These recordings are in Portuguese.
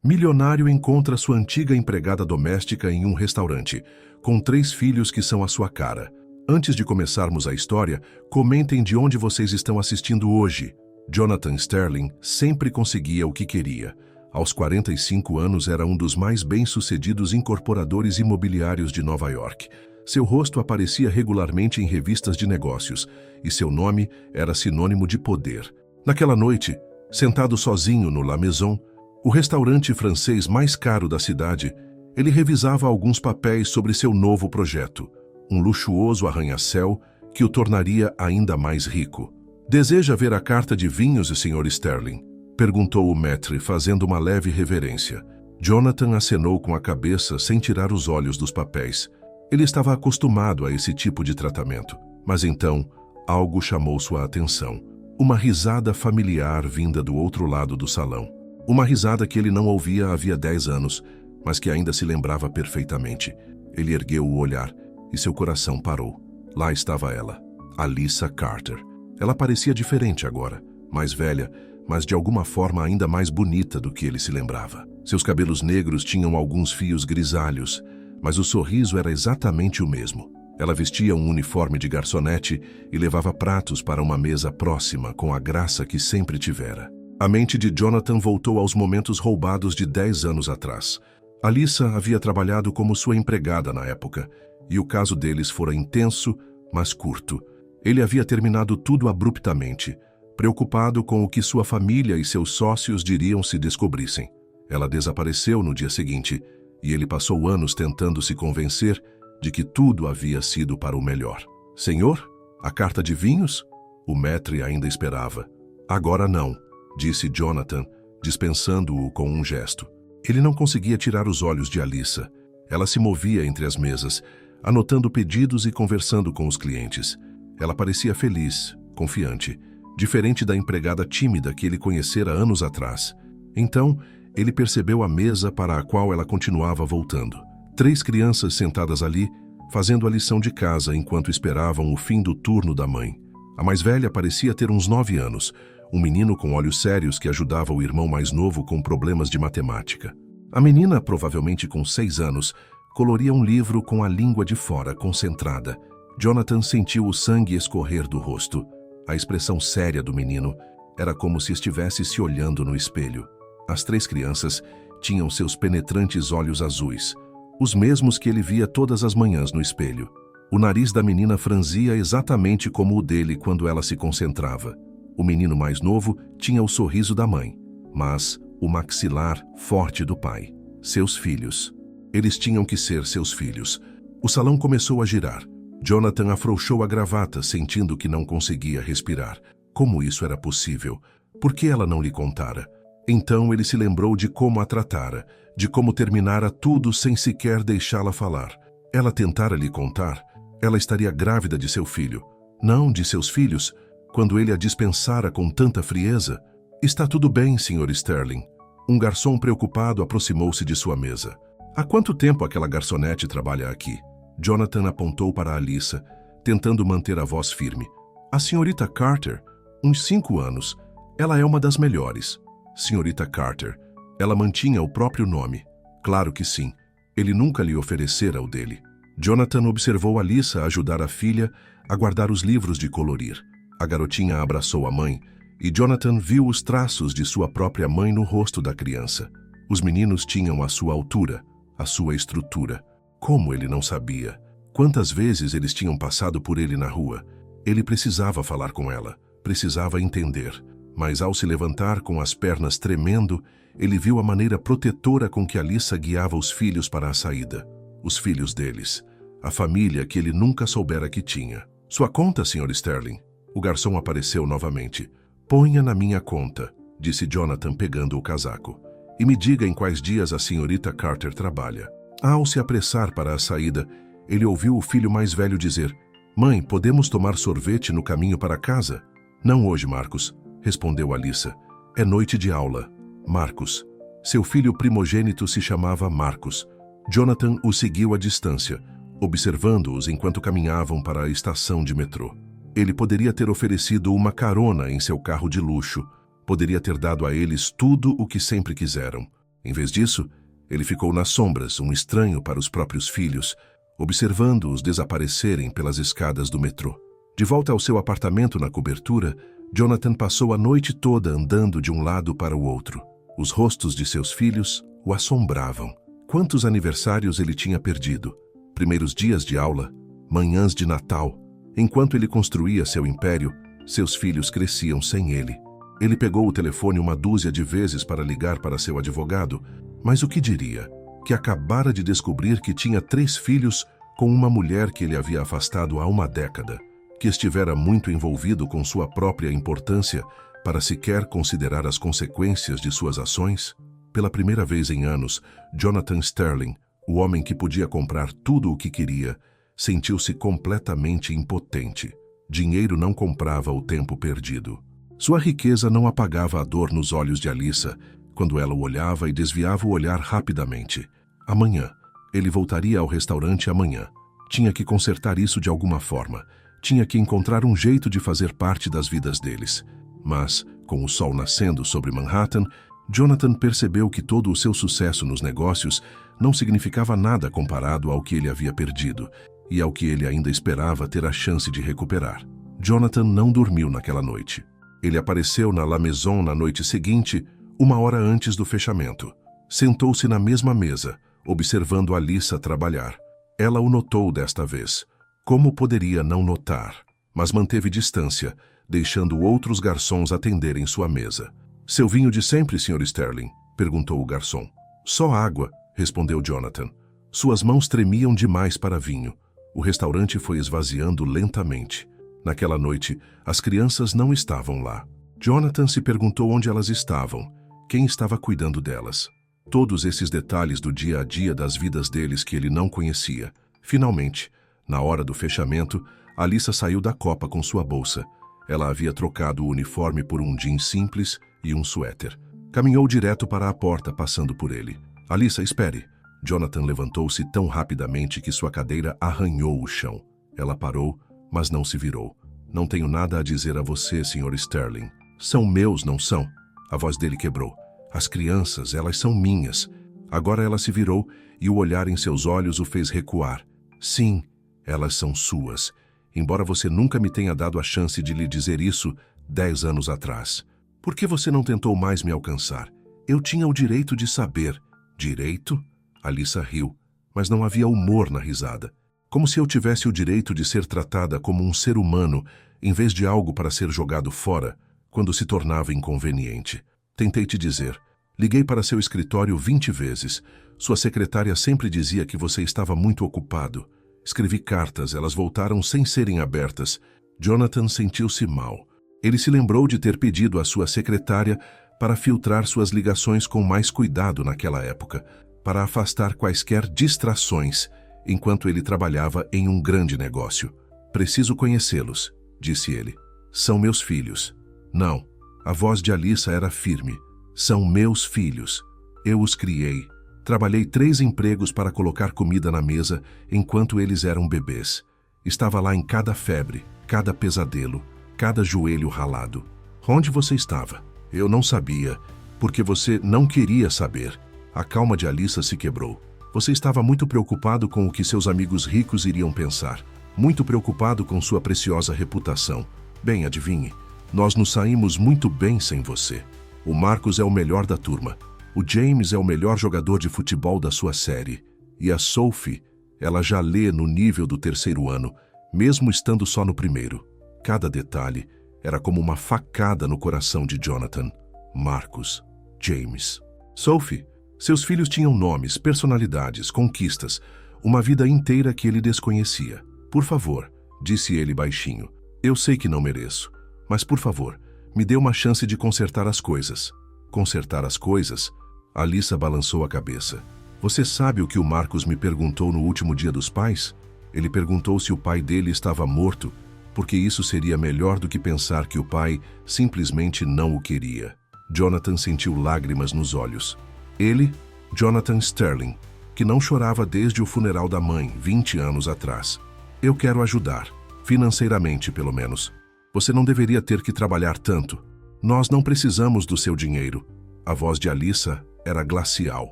Milionário encontra sua antiga empregada doméstica em um restaurante, com 3 filhos que são a sua cara. Antes de começarmos a história, comentem de onde vocês estão assistindo hoje. Jonathan Sterling sempre conseguia o que queria. Aos 45 anos era um dos mais bem-sucedidos incorporadores imobiliários de Nova York. Seu rosto aparecia regularmente em revistas de negócios, e seu nome era sinônimo de poder. Naquela noite, sentado sozinho no La Maison, o restaurante francês mais caro da cidade, ele revisava alguns papéis sobre seu novo projeto, um luxuoso arranha-céu que o tornaria ainda mais rico. "Deseja ver a carta de vinhos, Sr. Sterling?" perguntou o maître, fazendo uma leve reverência. Jonathan acenou com a cabeça sem tirar os olhos dos papéis. Ele estava acostumado a esse tipo de tratamento, mas então algo chamou sua atenção. Uma risada familiar vinda do outro lado do salão. Uma risada que ele não ouvia havia 10 anos, mas que ainda se lembrava perfeitamente. Ele ergueu o olhar e seu coração parou. Lá estava ela, Alyssa Carter. Ela parecia diferente agora, mais velha, mas de alguma forma ainda mais bonita do que ele se lembrava. Seus cabelos negros tinham alguns fios grisalhos, mas o sorriso era exatamente o mesmo. Ela vestia um uniforme de garçonete e levava pratos para uma mesa próxima com a graça que sempre tivera. A mente de Jonathan voltou aos momentos roubados de 10 anos atrás. Alyssa havia trabalhado como sua empregada na época, e o caso deles fora intenso, mas curto. Ele havia terminado tudo abruptamente, preocupado com o que sua família e seus sócios diriam se descobrissem. Ela desapareceu no dia seguinte, e ele passou anos tentando se convencer de que tudo havia sido para o melhor. "Senhor, a carta de vinhos?" O maître ainda esperava. "Agora não", disse Jonathan, dispensando-o com um gesto. Ele não conseguia tirar os olhos de Alyssa. Ela se movia entre as mesas, anotando pedidos e conversando com os clientes. Ela parecia feliz, confiante, diferente da empregada tímida que ele conhecera anos atrás. Então, ele percebeu a mesa para a qual ela continuava voltando. 3 crianças sentadas ali, fazendo a lição de casa enquanto esperavam o fim do turno da mãe. A mais velha parecia ter uns 9 anos, um menino com olhos sérios que ajudava o irmão mais novo com problemas de matemática. A menina, provavelmente com 6 anos, coloria um livro com a língua de fora concentrada. Jonathan sentiu o sangue escorrer do rosto. A expressão séria do menino era como se estivesse se olhando no espelho. As 3 crianças tinham seus penetrantes olhos azuis, os mesmos que ele via todas as manhãs no espelho. O nariz da menina franzia exatamente como o dele quando ela se concentrava. O menino mais novo tinha o sorriso da mãe, mas o maxilar forte do pai. Seus filhos. Eles tinham que ser seus filhos. O salão começou a girar. Jonathan afrouxou a gravata, sentindo que não conseguia respirar. Como isso era possível? Por que ela não lhe contara? Então ele se lembrou de como a tratara, de como terminara tudo sem sequer deixá-la falar. Ela tentara lhe contar. Ela estaria grávida de seu filho. Não de seus filhos, quando ele a dispensara com tanta frieza. "Está tudo bem, Sr. Sterling." Um garçom preocupado aproximou-se de sua mesa. "Há quanto tempo aquela garçonete trabalha aqui?" Jonathan apontou para Alyssa, tentando manter a voz firme. "A senhorita Carter, uns 5 anos. Ela é uma das melhores." "Senhorita Carter." Ela mantinha o próprio nome. Claro que sim. Ele nunca lhe oferecera o dele. Jonathan observou Alyssa ajudar a filha a guardar os livros de colorir. A garotinha abraçou a mãe, e Jonathan viu os traços de sua própria mãe no rosto da criança. Os meninos tinham a sua altura, a sua estrutura. Como ele não sabia? Quantas vezes eles tinham passado por ele na rua? Ele precisava falar com ela, precisava entender. Mas ao se levantar com as pernas tremendo, ele viu a maneira protetora com que Alyssa guiava os filhos para a saída. Os filhos deles. A família que ele nunca soubera que tinha. "Sua conta, Sr. Sterling." O garçom apareceu novamente. "Ponha na minha conta", disse Jonathan pegando o casaco. "E me diga em quais dias a senhorita Carter trabalha." Ao se apressar para a saída, ele ouviu o filho mais velho dizer: "Mãe, podemos tomar sorvete no caminho para casa?" "Não hoje, Marcos", respondeu Alyssa. "É noite de aula." Marcos. Seu filho primogênito se chamava Marcos. Jonathan o seguiu à distância, observando-os enquanto caminhavam para a estação de metrô. Ele poderia ter oferecido uma carona em seu carro de luxo, poderia ter dado a eles tudo o que sempre quiseram. Em vez disso, ele ficou nas sombras, um estranho para os próprios filhos, observando-os desaparecerem pelas escadas do metrô. De volta ao seu apartamento na cobertura, Jonathan passou a noite toda andando de um lado para o outro. Os rostos de seus filhos o assombravam. Quantos aniversários ele tinha perdido? Primeiros dias de aula, manhãs de Natal. Enquanto ele construía seu império, seus filhos cresciam sem ele. Ele pegou o telefone uma dúzia de vezes para ligar para seu advogado, mas o que diria? Que acabara de descobrir que tinha 3 filhos com uma mulher que ele havia afastado há uma década, que estivera muito envolvido com sua própria importância para sequer considerar as consequências de suas ações? Pela primeira vez em anos, Jonathan Sterling, o homem que podia comprar tudo o que queria, sentiu-se completamente impotente. Dinheiro não comprava o tempo perdido. Sua riqueza não apagava a dor nos olhos de Alyssa, quando ela o olhava e desviava o olhar rapidamente. Amanhã. Ele voltaria ao restaurante amanhã. Tinha que consertar isso de alguma forma. Tinha que encontrar um jeito de fazer parte das vidas deles. Mas, com o sol nascendo sobre Manhattan, Jonathan percebeu que todo o seu sucesso nos negócios não significava nada comparado ao que ele havia perdido e ao que ele ainda esperava ter a chance de recuperar. Jonathan não dormiu naquela noite. Ele apareceu na La Maison na noite seguinte, 1 hora antes do fechamento. Sentou-se na mesma mesa, observando Alyssa trabalhar. Ela o notou desta vez. Como poderia não notar? Mas manteve distância, deixando outros garçons atenderem sua mesa. "Seu vinho de sempre, Sr. Sterling?" perguntou o garçom. "Só água", respondeu Jonathan. Suas mãos tremiam demais para vinho. O restaurante foi esvaziando lentamente. Naquela noite, as crianças não estavam lá. Jonathan se perguntou onde elas estavam, quem estava cuidando delas. Todos esses detalhes do dia a dia das vidas deles que ele não conhecia. Finalmente, na hora do fechamento, Alyssa saiu da copa com sua bolsa. Ela havia trocado o uniforme por um jeans simples e um suéter. Caminhou direto para a porta, passando por ele. "Alyssa, espere." Jonathan levantou-se tão rapidamente que sua cadeira arranhou o chão. Ela parou, mas não se virou. "Não tenho nada a dizer a você, Sr. Sterling." "São meus, não são?" A voz dele quebrou. "As crianças, elas são minhas." Agora ela se virou e o olhar em seus olhos o fez recuar. "Sim, elas são suas. Embora você nunca me tenha dado a chance de lhe dizer isso 10 anos atrás. Por que você não tentou mais me alcançar? Eu tinha o direito de saber." "Direito?" Alyssa riu, mas não havia humor na risada. Como se eu tivesse o direito de ser tratada como um ser humano, em vez de algo para ser jogado fora, quando se tornava inconveniente. "Tentei te dizer. Liguei para seu escritório 20 vezes. Sua secretária sempre dizia que você estava muito ocupado. Escrevi cartas, elas voltaram sem serem abertas." Jonathan sentiu-se mal. Ele se lembrou de ter pedido à sua secretária para filtrar suas ligações com mais cuidado naquela época, para afastar quaisquer distrações, enquanto ele trabalhava em um grande negócio. "Preciso conhecê-los", disse ele. "São meus filhos." "Não." A voz de Alyssa era firme. "São meus filhos. Eu os criei. Trabalhei 3 empregos para colocar comida na mesa enquanto eles eram bebês. Estava lá em cada febre, cada pesadelo, cada joelho ralado." "Onde você estava?" "Eu não sabia, porque você não queria saber." A calma de Alyssa se quebrou. "Você estava muito preocupado com o que seus amigos ricos iriam pensar. Muito preocupado com sua preciosa reputação. Bem, adivinhe, nós nos saímos muito bem sem você. O Marcus é o melhor da turma. O James é o melhor jogador de futebol da sua série. E a Sophie, ela já lê no nível do 3º ano, mesmo estando só no 1º. Cada detalhe era como uma facada no coração de Jonathan. Marcus, James, Sophie. Seus filhos tinham nomes, personalidades, conquistas, uma vida inteira que ele desconhecia. "Por favor", disse ele baixinho, "eu sei que não mereço, mas por favor, me dê uma chance de consertar as coisas." "Consertar as coisas?" Alyssa balançou a cabeça. "Você sabe o que o Marcus me perguntou no último dia dos pais? Ele perguntou se o pai dele estava morto, porque isso seria melhor do que pensar que o pai simplesmente não o queria." Jonathan sentiu lágrimas nos olhos. Ele, Jonathan Sterling, que não chorava desde o funeral da mãe, 20 anos atrás. "Eu quero ajudar, financeiramente pelo menos. Você não deveria ter que trabalhar tanto. Nós não precisamos do seu dinheiro." A voz de Alyssa era glacial.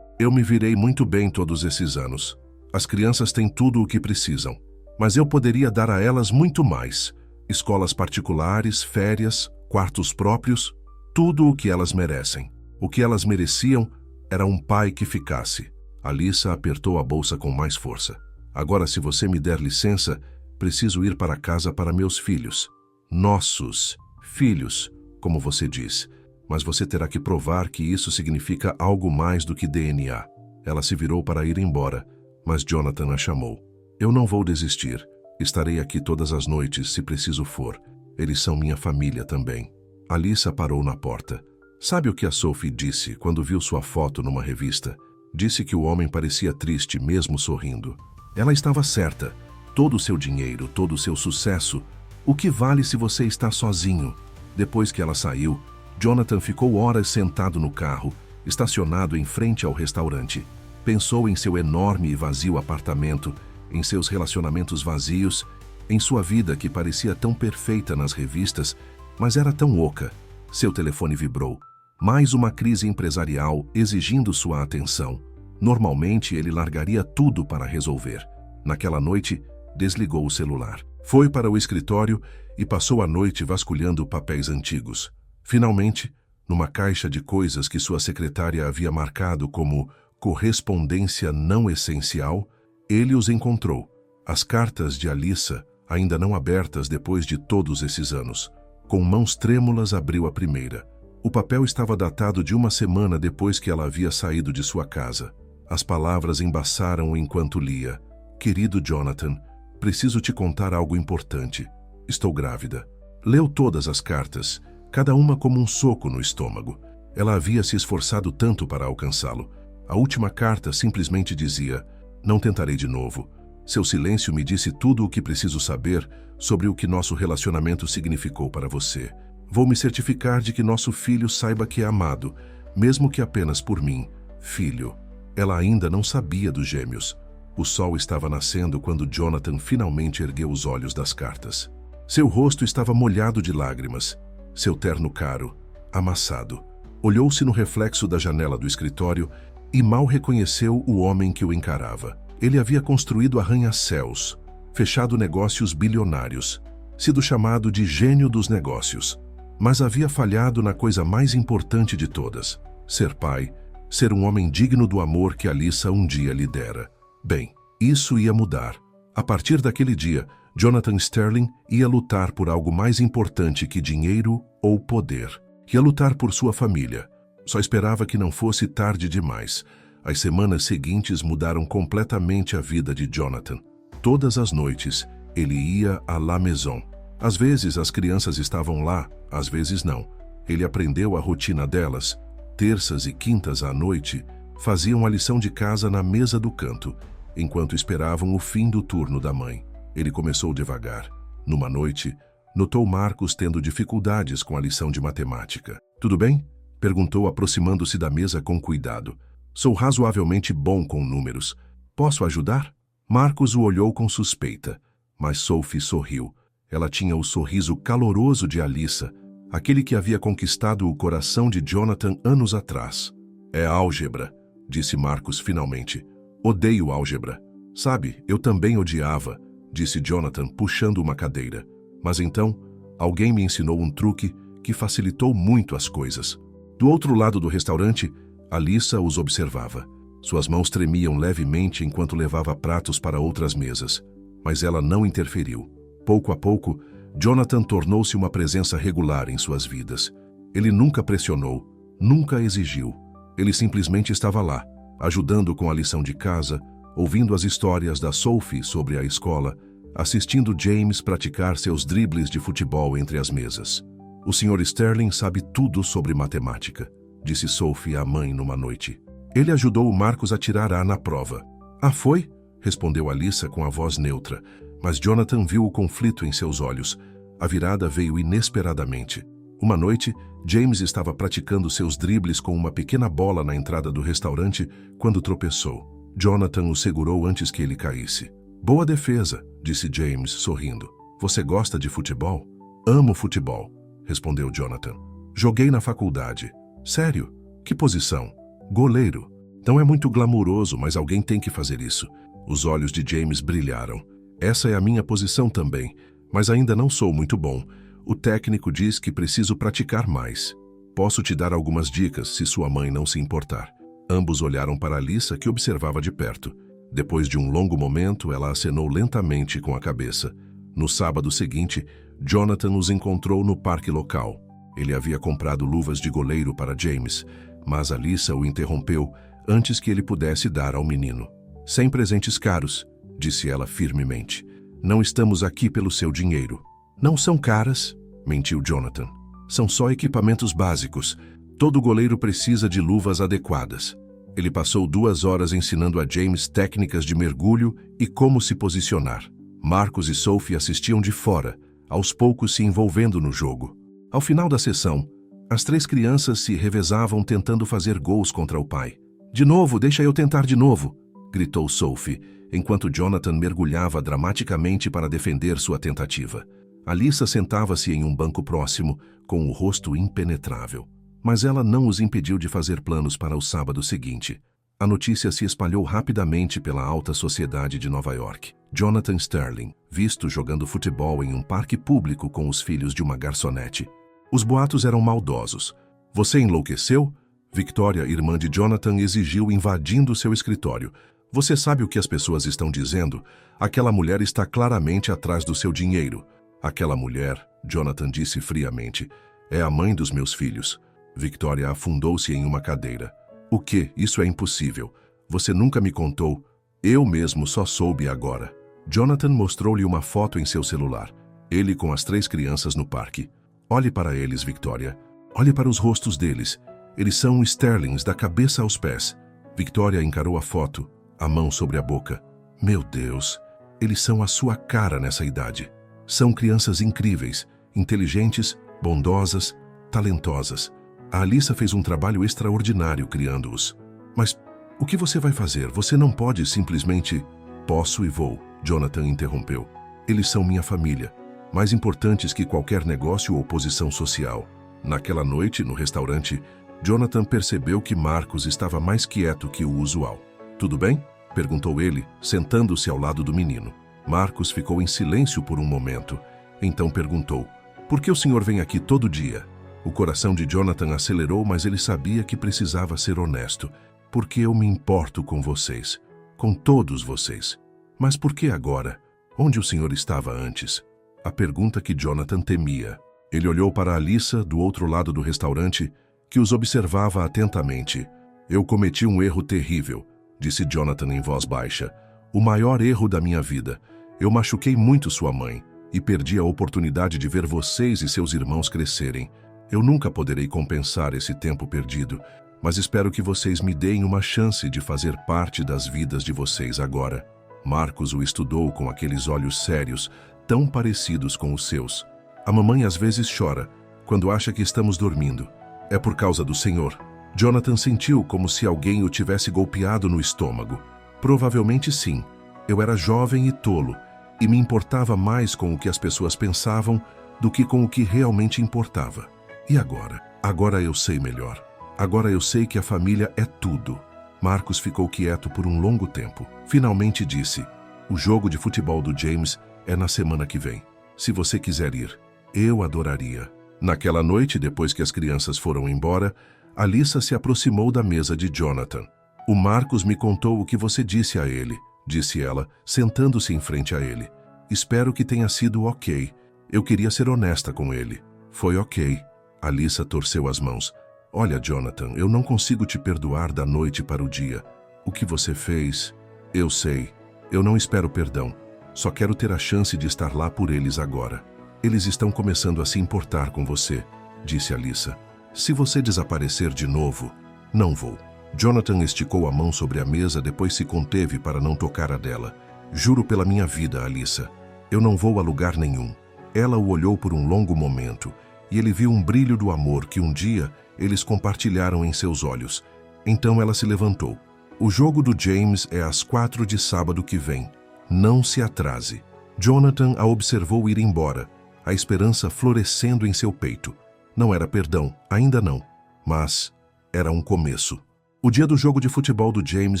Eu me virei muito bem todos esses anos. As crianças têm tudo o que precisam, mas eu poderia dar a elas muito mais. Escolas particulares, férias, quartos próprios, tudo o que elas merecem. O que elas mereciam era um pai que ficasse. Alyssa apertou a bolsa com mais força. Agora, se você me der licença, preciso ir para casa para meus filhos. Nossos filhos, como você diz. Mas você terá que provar que isso significa algo mais do que DNA. Ela se virou para ir embora, mas Jonathan a chamou. Eu não vou desistir. Estarei aqui todas as noites, se preciso for. Eles são minha família também. Alyssa parou na porta. Sabe o que a Sophie disse quando viu sua foto numa revista? Disse que o homem parecia triste, mesmo sorrindo. Ela estava certa. Todo o seu dinheiro, todo o seu sucesso. O que vale se você está sozinho? Depois que ela saiu, Jonathan ficou horas sentado no carro, estacionado em frente ao restaurante. Pensou em seu enorme e vazio apartamento, em seus relacionamentos vazios, em sua vida que parecia tão perfeita nas revistas, mas era tão oca. Seu telefone vibrou. Mais uma crise empresarial exigindo sua atenção. Normalmente ele largaria tudo para resolver. Naquela noite, desligou o celular. Foi para o escritório e passou a noite vasculhando papéis antigos. Finalmente, numa caixa de coisas que sua secretária havia marcado como correspondência não essencial, ele os encontrou. As cartas de Alyssa, ainda não abertas depois de todos esses anos. Com mãos trêmulas, abriu a primeira. O papel estava datado de uma semana depois que ela havia saído de sua casa. As palavras embaçaram enquanto lia. Querido Jonathan, preciso te contar algo importante. Estou grávida. Leu todas as cartas, cada uma como um soco no estômago. Ela havia se esforçado tanto para alcançá-lo. A última carta simplesmente dizia: não tentarei de novo. Seu silêncio me disse tudo o que preciso saber sobre o que nosso relacionamento significou para você. Vou me certificar de que nosso filho saiba que é amado, mesmo que apenas por mim. Filho. Ela ainda não sabia dos gêmeos. O sol estava nascendo quando Jonathan finalmente ergueu os olhos das cartas. Seu rosto estava molhado de lágrimas. Seu terno caro, amassado. Olhou-se no reflexo da janela do escritório e mal reconheceu o homem que o encarava. Ele havia construído arranha-céus, fechado negócios bilionários, sido chamado de gênio dos negócios, mas havia falhado na coisa mais importante de todas: ser pai, ser um homem digno do amor que Alyssa um dia lhe dera. Bem, isso ia mudar. A partir daquele dia, Jonathan Sterling ia lutar por algo mais importante que dinheiro ou poder. Ia lutar por sua família. Só esperava que não fosse tarde demais. As semanas seguintes mudaram completamente a vida de Jonathan. Todas as noites, ele ia à La Maison. Às vezes as crianças estavam lá, às vezes não. Ele aprendeu a rotina delas. Terças e quintas à noite, faziam a lição de casa na mesa do canto, enquanto esperavam o fim do turno da mãe. Ele começou devagar. Numa noite, notou Marcos tendo dificuldades com a lição de matemática. Tudo bem? Perguntou, aproximando-se da mesa com cuidado. Sou razoavelmente bom com números. Posso ajudar? Marcos o olhou com suspeita, mas Sophie sorriu. Ela tinha o sorriso caloroso de Alyssa, aquele que havia conquistado o coração de Jonathan anos atrás. É álgebra, disse Marcos finalmente. Odeio álgebra. Sabe, eu também odiava, disse Jonathan, puxando uma cadeira. Mas então, alguém me ensinou um truque que facilitou muito as coisas. Do outro lado do restaurante, Alyssa os observava. Suas mãos tremiam levemente enquanto levava pratos para outras mesas, mas ela não interferiu. Pouco a pouco, Jonathan tornou-se uma presença regular em suas vidas. Ele nunca pressionou, nunca exigiu. Ele simplesmente estava lá, ajudando com a lição de casa, ouvindo as histórias da Sophie sobre a escola, assistindo James praticar seus dribles de futebol entre as mesas. O Sr. Sterling sabe tudo sobre matemática, disse Sophie à mãe numa noite. Ele ajudou o Marcos a tirar A na prova. Ah, foi? Respondeu Alyssa com a voz neutra, mas Jonathan viu o conflito em seus olhos. A virada veio inesperadamente. Uma noite, James estava praticando seus dribles com uma pequena bola na entrada do restaurante quando tropeçou. Jonathan o segurou antes que ele caísse. Boa defesa, disse James, sorrindo. Você gosta de futebol? Amo futebol, respondeu Jonathan. Joguei na faculdade. Sério? Que posição? Goleiro. Não é muito glamuroso, mas alguém tem que fazer isso. Os olhos de James brilharam. Essa é a minha posição também, mas ainda não sou muito bom. O técnico diz que preciso praticar mais. Posso te dar algumas dicas, se sua mãe não se importar. Ambos olharam para Alyssa, que observava de perto. Depois de um longo momento, ela acenou lentamente com a cabeça. No sábado seguinte, Jonathan os encontrou no parque local. Ele havia comprado luvas de goleiro para James, mas Alyssa o interrompeu antes que ele pudesse dar ao menino. Sem presentes caros, disse ela firmemente. Não estamos aqui pelo seu dinheiro. Não são caras, mentiu Jonathan. São só equipamentos básicos. Todo goleiro precisa de luvas adequadas. Ele passou 2 horas ensinando a James técnicas de mergulho e como se posicionar. Marcus e Sophie assistiam de fora, aos poucos se envolvendo no jogo. Ao final da sessão, as 3 crianças se revezavam tentando fazer gols contra o pai. De novo, deixa eu tentar de novo, gritou Sophie, enquanto Jonathan mergulhava dramaticamente para defender sua tentativa. Alyssa sentava-se em um banco próximo, com o rosto impenetrável. Mas ela não os impediu de fazer planos para o sábado seguinte. A notícia se espalhou rapidamente pela alta sociedade de Nova York. Jonathan Sterling, visto jogando futebol em um parque público com os filhos de uma garçonete. Os boatos eram maldosos. Você enlouqueceu? Victoria, irmã de Jonathan, exigiu, invadindo seu escritório. Você sabe o que as pessoas estão dizendo? Aquela mulher está claramente atrás do seu dinheiro. Aquela mulher, Jonathan disse friamente, é a mãe dos meus filhos. Victoria afundou-se em uma cadeira. O quê? Isso é impossível. Você nunca me contou. Eu mesmo só soube agora. Jonathan mostrou-lhe uma foto em seu celular. Ele com as 3 crianças no parque. Olhe para eles, Victoria. Olhe para os rostos deles. Eles são Sterlings da cabeça aos pés. Victoria encarou a foto, a mão sobre a boca. Meu Deus, eles são a sua cara nessa idade. São crianças incríveis, inteligentes, bondosas, talentosas. A Alyssa fez um trabalho extraordinário criando-os. Mas o que você vai fazer? Você não pode simplesmente... Posso e vou, Jonathan interrompeu. Eles são minha família, mais importantes que qualquer negócio ou posição social. Naquela noite, no restaurante, Jonathan percebeu que Marcus estava mais quieto que o usual. Tudo bem? Perguntou ele, sentando-se ao lado do menino. Marcus ficou em silêncio por um momento. Então perguntou, por que o senhor vem aqui todo dia? O coração de Jonathan acelerou, mas ele sabia que precisava ser honesto. Porque eu me importo com vocês. Com todos vocês. Mas por que agora? Onde o senhor estava antes? A pergunta que Jonathan temia. Ele olhou para Alyssa, do outro lado do restaurante, que os observava atentamente. Eu cometi um erro terrível, disse Jonathan em voz baixa. O maior erro da minha vida. Eu machuquei muito sua mãe e perdi a oportunidade de ver vocês e seus irmãos crescerem. Eu nunca poderei compensar esse tempo perdido, mas espero que vocês me deem uma chance de fazer parte das vidas de vocês agora. Marcus o estudou com aqueles olhos sérios, tão parecidos com os seus. A mamãe às vezes chora, quando acha que estamos dormindo. É por causa do Senhor. Jonathan sentiu como se alguém o tivesse golpeado no estômago. Provavelmente sim. Eu era jovem e tolo, e me importava mais com o que as pessoas pensavam do que com o que realmente importava. E agora? Agora eu sei melhor. Agora eu sei que a família é tudo. Marcus ficou quieto por um longo tempo. Finalmente disse, o jogo de futebol do James é na semana que vem. Se você quiser ir, eu adoraria. Naquela noite, depois que as crianças foram embora, Alyssa se aproximou da mesa de Jonathan. O Marcus me contou o que você disse a ele, disse ela, sentando-se em frente a ele. Espero que tenha sido ok. Eu queria ser honesta com ele. Foi ok. Alyssa torceu as mãos. Olha, Jonathan, eu não consigo te perdoar da noite para o dia. O que você fez? Eu sei. Eu não espero perdão. Só quero ter a chance de estar lá por eles agora. Eles estão começando a se importar com você, disse Alyssa. Se você desaparecer de novo, não vou. Jonathan esticou a mão sobre a mesa, depois se conteve para não tocar a dela. Juro pela minha vida, Alyssa. Eu não vou a lugar nenhum. Ela o olhou por um longo momento, e ele viu um brilho do amor que um dia eles compartilharam em seus olhos. Então ela se levantou. O jogo do James é às 4 de sábado que vem. Não se atrase. Jonathan a observou ir embora, a esperança florescendo em seu peito. Não era perdão, ainda não, mas era um começo. O dia do jogo de futebol do James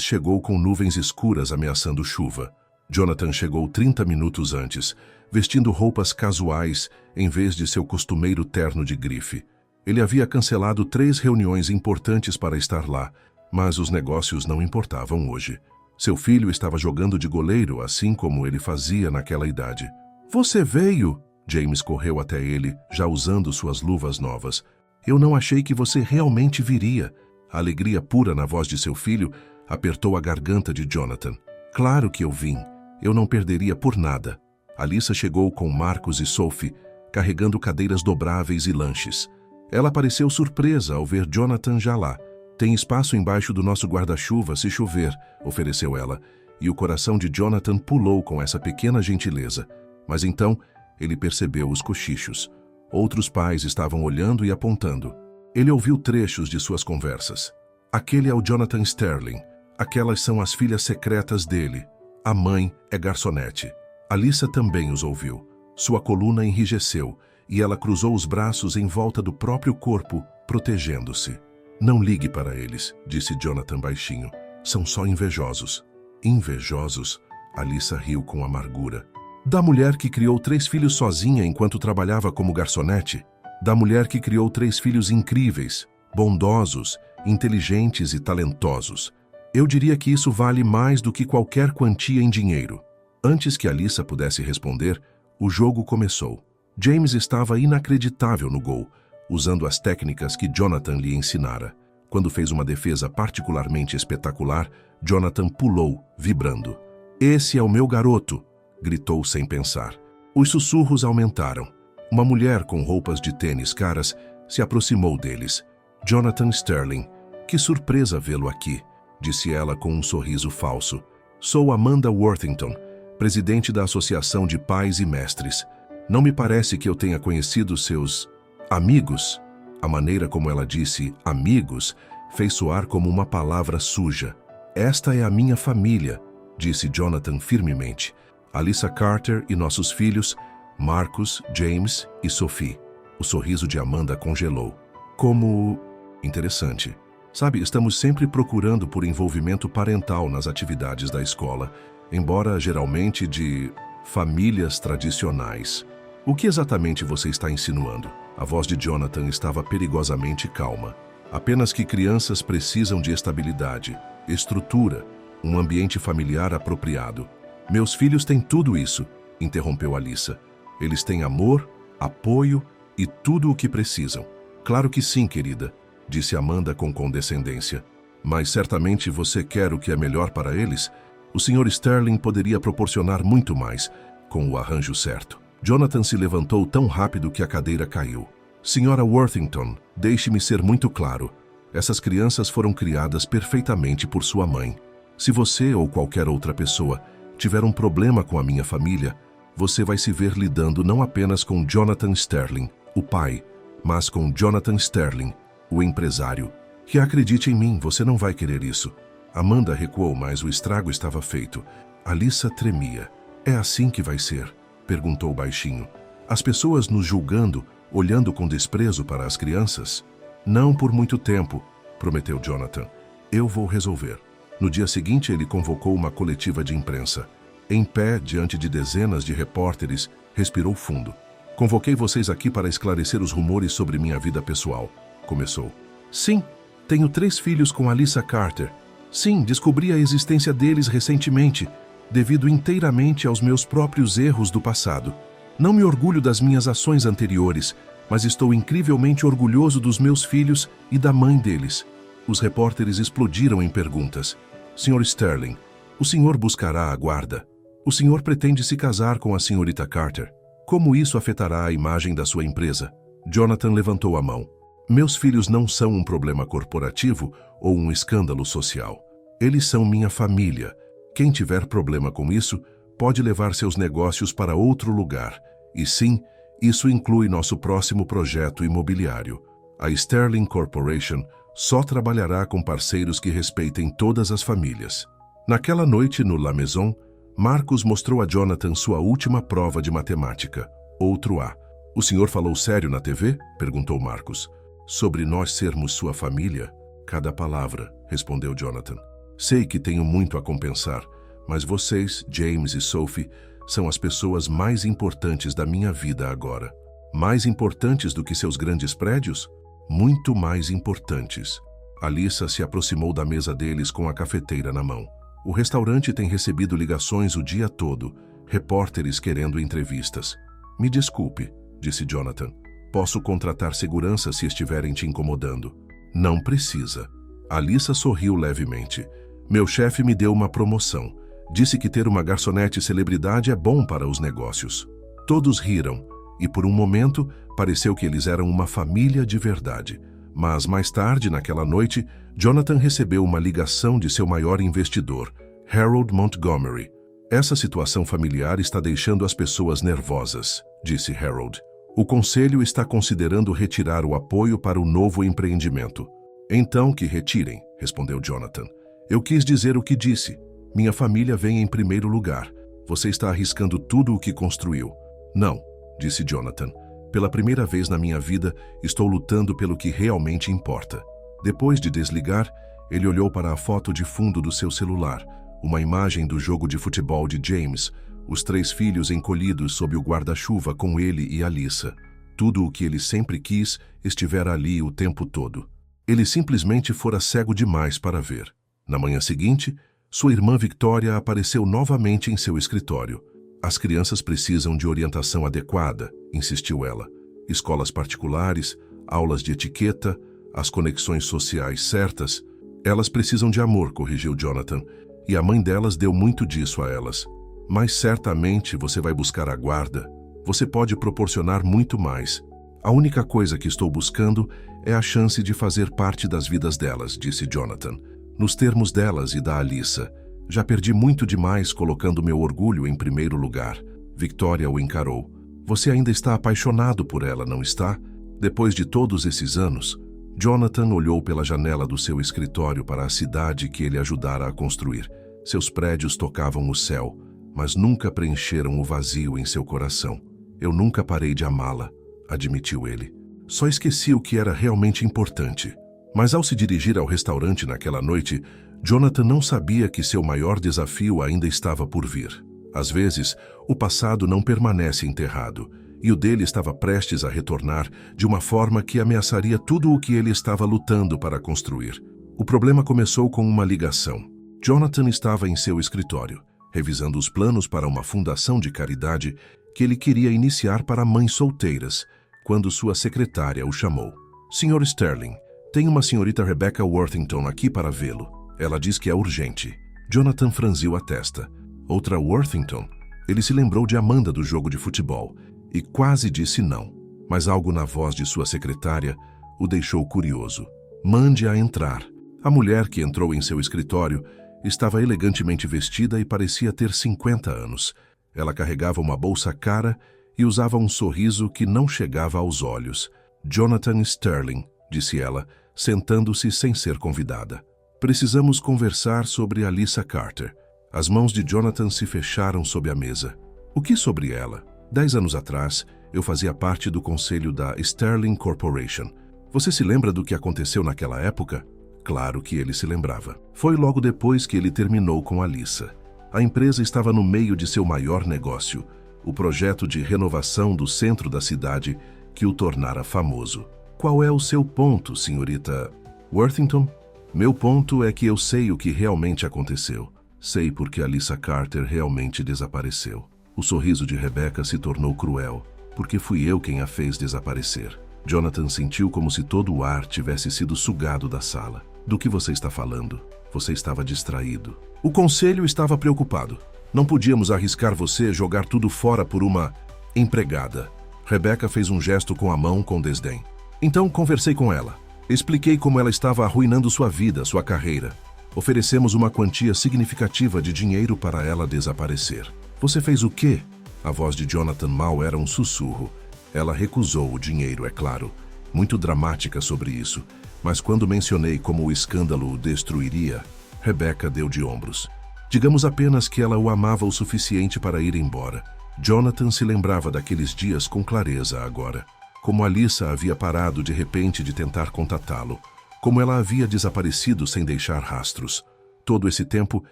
chegou com nuvens escuras ameaçando chuva. Jonathan chegou 30 minutos antes, vestindo roupas casuais em vez de seu costumeiro terno de grife. Ele havia cancelado 3 reuniões importantes para estar lá, mas os negócios não importavam hoje. Seu filho estava jogando de goleiro, assim como ele fazia naquela idade. "Você veio!" James correu até ele, já usando suas luvas novas. "Eu não achei que você realmente viria." A alegria pura na voz de seu filho apertou a garganta de Jonathan. "Claro que eu vim. Eu não perderia por nada." Alyssa chegou com Marcos e Sophie, carregando cadeiras dobráveis e lanches. Ela pareceu surpresa ao ver Jonathan já lá. "Tem espaço embaixo do nosso guarda-chuva se chover", ofereceu ela, e o coração de Jonathan pulou com essa pequena gentileza. Mas então ele percebeu os cochichos. Outros pais estavam olhando e apontando. Ele ouviu trechos de suas conversas. "Aquele é o Jonathan Sterling. Aquelas são as filhas secretas dele. A mãe é garçonete." Alyssa também os ouviu. Sua coluna enrijeceu e ela cruzou os braços em volta do próprio corpo, protegendo-se. "Não ligue para eles", disse Jonathan baixinho. "São só invejosos." "Invejosos?" Alyssa riu com amargura. "Da mulher que criou 3 filhos sozinha enquanto trabalhava como garçonete? Da mulher que criou 3 filhos incríveis, bondosos, inteligentes e talentosos. Eu diria que isso vale mais do que qualquer quantia em dinheiro." Antes que Alyssa pudesse responder, o jogo começou. James estava inacreditável no gol, usando as técnicas que Jonathan lhe ensinara. Quando fez uma defesa particularmente espetacular, Jonathan pulou, vibrando. "Esse é o meu garoto!" gritou sem pensar. Os sussurros aumentaram. Uma mulher com roupas de tênis caras se aproximou deles. "Jonathan Sterling, que surpresa vê-lo aqui", disse ela com um sorriso falso. "Sou Amanda Worthington, presidente da Associação de Pais e Mestres. Não me parece que eu tenha conhecido seus amigos." A maneira como ela disse amigos fez soar como uma palavra suja. "Esta é a minha família", disse Jonathan firmemente. "Alyssa Carter e nossos filhos, Marcos, James e Sophie." O sorriso de Amanda congelou. "Como... interessante. Sabe, estamos sempre procurando por envolvimento parental nas atividades da escola, embora geralmente de famílias tradicionais. O que exatamente você está insinuando?" A voz de Jonathan estava perigosamente calma. "Apenas que crianças precisam de estabilidade, estrutura, um ambiente familiar apropriado." "Meus filhos têm tudo isso", interrompeu Alyssa. "Eles têm amor, apoio e tudo o que precisam." "Claro que sim, querida", disse Amanda com condescendência. "Mas certamente você quer o que é melhor para eles? O Sr. Sterling poderia proporcionar muito mais, com o arranjo certo." Jonathan se levantou tão rápido que a cadeira caiu. "Senhora Worthington, deixe-me ser muito claro. Essas crianças foram criadas perfeitamente por sua mãe. Se você ou qualquer outra pessoa tiver um problema com a minha família, você vai se ver lidando não apenas com Jonathan Sterling, o pai, mas com Jonathan Sterling, o empresário. E acredite em mim, você não vai querer isso." Amanda recuou, mas o estrago estava feito. Alyssa tremia. "É assim que vai ser?" perguntou baixinho. "As pessoas nos julgando, olhando com desprezo para as crianças?" "Não por muito tempo", prometeu Jonathan. "Eu vou resolver." No dia seguinte, ele convocou uma coletiva de imprensa. Em pé, diante de dezenas de repórteres, respirou fundo. "Convoquei vocês aqui para esclarecer os rumores sobre minha vida pessoal", começou. "Sim, tenho 3 filhos com Alyssa Carter. Sim, descobri a existência deles recentemente, devido inteiramente aos meus próprios erros do passado. Não me orgulho das minhas ações anteriores, mas estou incrivelmente orgulhoso dos meus filhos e da mãe deles." Os repórteres explodiram em perguntas. "Sr. Sterling, o senhor buscará a guarda? O senhor pretende se casar com a senhorita Carter? Como isso afetará a imagem da sua empresa?" Jonathan levantou a mão. "Meus filhos não são um problema corporativo ou um escândalo social. Eles são minha família. Quem tiver problema com isso, pode levar seus negócios para outro lugar. E sim, isso inclui nosso próximo projeto imobiliário. A Sterling Corporation só trabalhará com parceiros que respeitem todas as famílias." Naquela noite, no La Maison, Marcos mostrou a Jonathan sua última prova de matemática, outro A. "O senhor falou sério na TV?" perguntou Marcos. "Sobre nós sermos sua família?" Cada palavra, respondeu Jonathan. Sei que tenho muito a compensar, mas vocês, James e Sophie, são as pessoas mais importantes da minha vida agora. Mais importantes do que seus grandes prédios? Muito mais importantes. Alyssa se aproximou da mesa deles com a cafeteira na mão. O restaurante tem recebido ligações o dia todo, repórteres querendo entrevistas. Me desculpe, disse Jonathan. Posso contratar segurança se estiverem te incomodando. Não precisa. Alyssa sorriu levemente. Meu chefe me deu uma promoção. Disse que ter uma garçonete celebridade é bom para os negócios. Todos riram, e por um momento pareceu que eles eram uma família de verdade. Mas mais tarde, naquela noite, Jonathan recebeu uma ligação de seu maior investidor, Harold Montgomery. Essa situação familiar está deixando as pessoas nervosas, disse Harold. O conselho está considerando retirar o apoio para o novo empreendimento. Então que retirem, respondeu Jonathan. Eu quis dizer o que disse. Minha família vem em primeiro lugar. Você está arriscando tudo o que construiu. Não, disse Jonathan. Pela primeira vez na minha vida, estou lutando pelo que realmente importa. Depois de desligar, ele olhou para a foto de fundo do seu celular, uma imagem do jogo de futebol de James, os 3 filhos encolhidos sob o guarda-chuva com ele e Alyssa. Tudo o que ele sempre quis estivera ali o tempo todo. Ele simplesmente fora cego demais para ver. Na manhã seguinte, sua irmã Victoria apareceu novamente em seu escritório. As crianças precisam de orientação adequada, insistiu ela. Escolas particulares, aulas de etiqueta, as conexões sociais certas. Elas precisam de amor, corrigiu Jonathan, e a mãe delas deu muito disso a elas. Mas certamente você vai buscar a guarda. Você pode proporcionar muito mais. A única coisa que estou buscando é a chance de fazer parte das vidas delas, disse Jonathan. Nos termos delas e da Alyssa. Já perdi muito demais colocando meu orgulho em primeiro lugar. Victoria o encarou. Você ainda está apaixonado por ela, não está? Depois de todos esses anos, Jonathan olhou pela janela do seu escritório para a cidade que ele ajudara a construir. Seus prédios tocavam o céu, mas nunca preencheram o vazio em seu coração. Eu nunca parei de amá-la, admitiu ele. Só esqueci o que era realmente importante. Mas ao se dirigir ao restaurante naquela noite, Jonathan não sabia que seu maior desafio ainda estava por vir. Às vezes, o passado não permanece enterrado, e o dele estava prestes a retornar de uma forma que ameaçaria tudo o que ele estava lutando para construir. O problema começou com uma ligação. Jonathan estava em seu escritório, revisando os planos para uma fundação de caridade que ele queria iniciar para mães solteiras, quando sua secretária o chamou. Sr. Sterling, tem uma senhorita Rebecca Worthington aqui para vê-lo. Ela diz que é urgente. Jonathan franziu a testa. Outra Worthington? Ele se lembrou de Amanda do jogo de futebol e quase disse não. Mas algo na voz de sua secretária o deixou curioso. Mande-a entrar. A mulher que entrou em seu escritório estava elegantemente vestida e parecia ter 50 anos. Ela carregava uma bolsa cara e usava um sorriso que não chegava aos olhos. Jonathan Sterling, disse ela, sentando-se sem ser convidada. Precisamos conversar sobre Alyssa Carter. As mãos de Jonathan se fecharam sob a mesa. O que sobre ela? 10 anos atrás, eu fazia parte do conselho da Sterling Corporation. Você se lembra do que aconteceu naquela época? Claro que ele se lembrava. Foi logo depois que ele terminou com Alyssa. A empresa estava no meio de seu maior negócio, o projeto de renovação do centro da cidade que o tornara famoso. Qual é o seu ponto, senhorita Worthington? Meu ponto é que eu sei o que realmente aconteceu. Sei porque Alyssa Carter realmente desapareceu. O sorriso de Rebecca se tornou cruel, porque fui eu quem a fez desaparecer. Jonathan sentiu como se todo o ar tivesse sido sugado da sala. Do que você está falando? Você estava distraído. O conselho estava preocupado. Não podíamos arriscar você jogar tudo fora por uma empregada. Rebecca fez um gesto com a mão com desdém. Então conversei com ela. Expliquei como ela estava arruinando sua vida, sua carreira. Oferecemos uma quantia significativa de dinheiro para ela desaparecer. Você fez o quê? A voz de Jonathan Mal era um sussurro. Ela recusou o dinheiro, é claro. Muito dramática sobre isso. Mas quando mencionei como o escândalo o destruiria, Rebecca deu de ombros. Digamos apenas que ela o amava o suficiente para ir embora. Jonathan se lembrava daqueles dias com clareza agora. Como Alyssa havia parado de repente de tentar contatá-lo. como ela havia desaparecido sem deixar rastros. Todo esse tempo,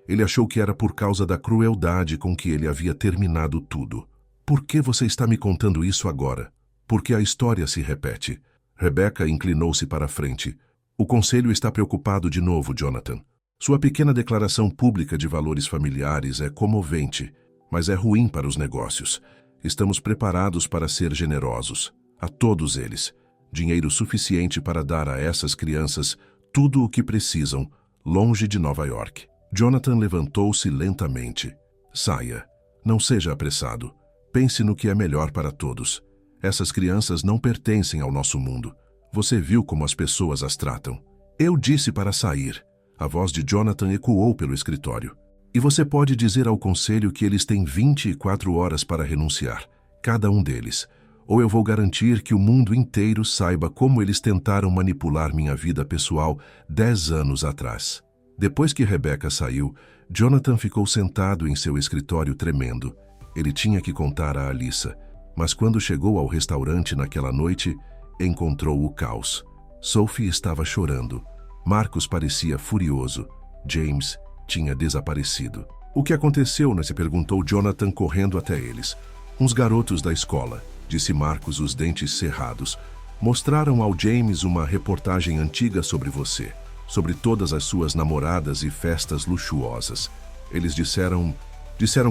ele achou que era por causa da crueldade com que ele havia terminado tudo. Por que você está me contando isso agora? Porque a história se repete. Rebecca inclinou-se para a frente. O conselho está preocupado de novo, Jonathan. Sua pequena declaração pública de valores familiares é comovente, mas é ruim para os negócios. Estamos preparados para ser generosos. A todos eles. Dinheiro suficiente para dar a essas crianças tudo o que precisam, longe de Nova York. Jonathan levantou-se lentamente. Saia. Não seja apressado. Pense no que é melhor para todos. Essas crianças não pertencem ao nosso mundo. Você viu como as pessoas as tratam. Eu disse para sair. A voz de Jonathan ecoou pelo escritório. E você pode dizer ao conselho que eles têm 24 horas para renunciar, cada um deles. Ou eu vou garantir que o mundo inteiro saiba como eles tentaram manipular minha vida pessoal 10 anos atrás. Depois que Rebecca saiu, Jonathan ficou sentado em seu escritório tremendo. Ele tinha que contar a Alyssa, mas quando chegou ao restaurante naquela noite, encontrou o caos. Sophie estava chorando. Marcos parecia furioso. James tinha desaparecido. O que aconteceu, se perguntou Jonathan correndo até eles. Uns garotos da escola, disse Marcos, os dentes cerrados, mostraram ao James uma reportagem antiga sobre você, sobre todas as suas namoradas e festas luxuosas. Eles disseram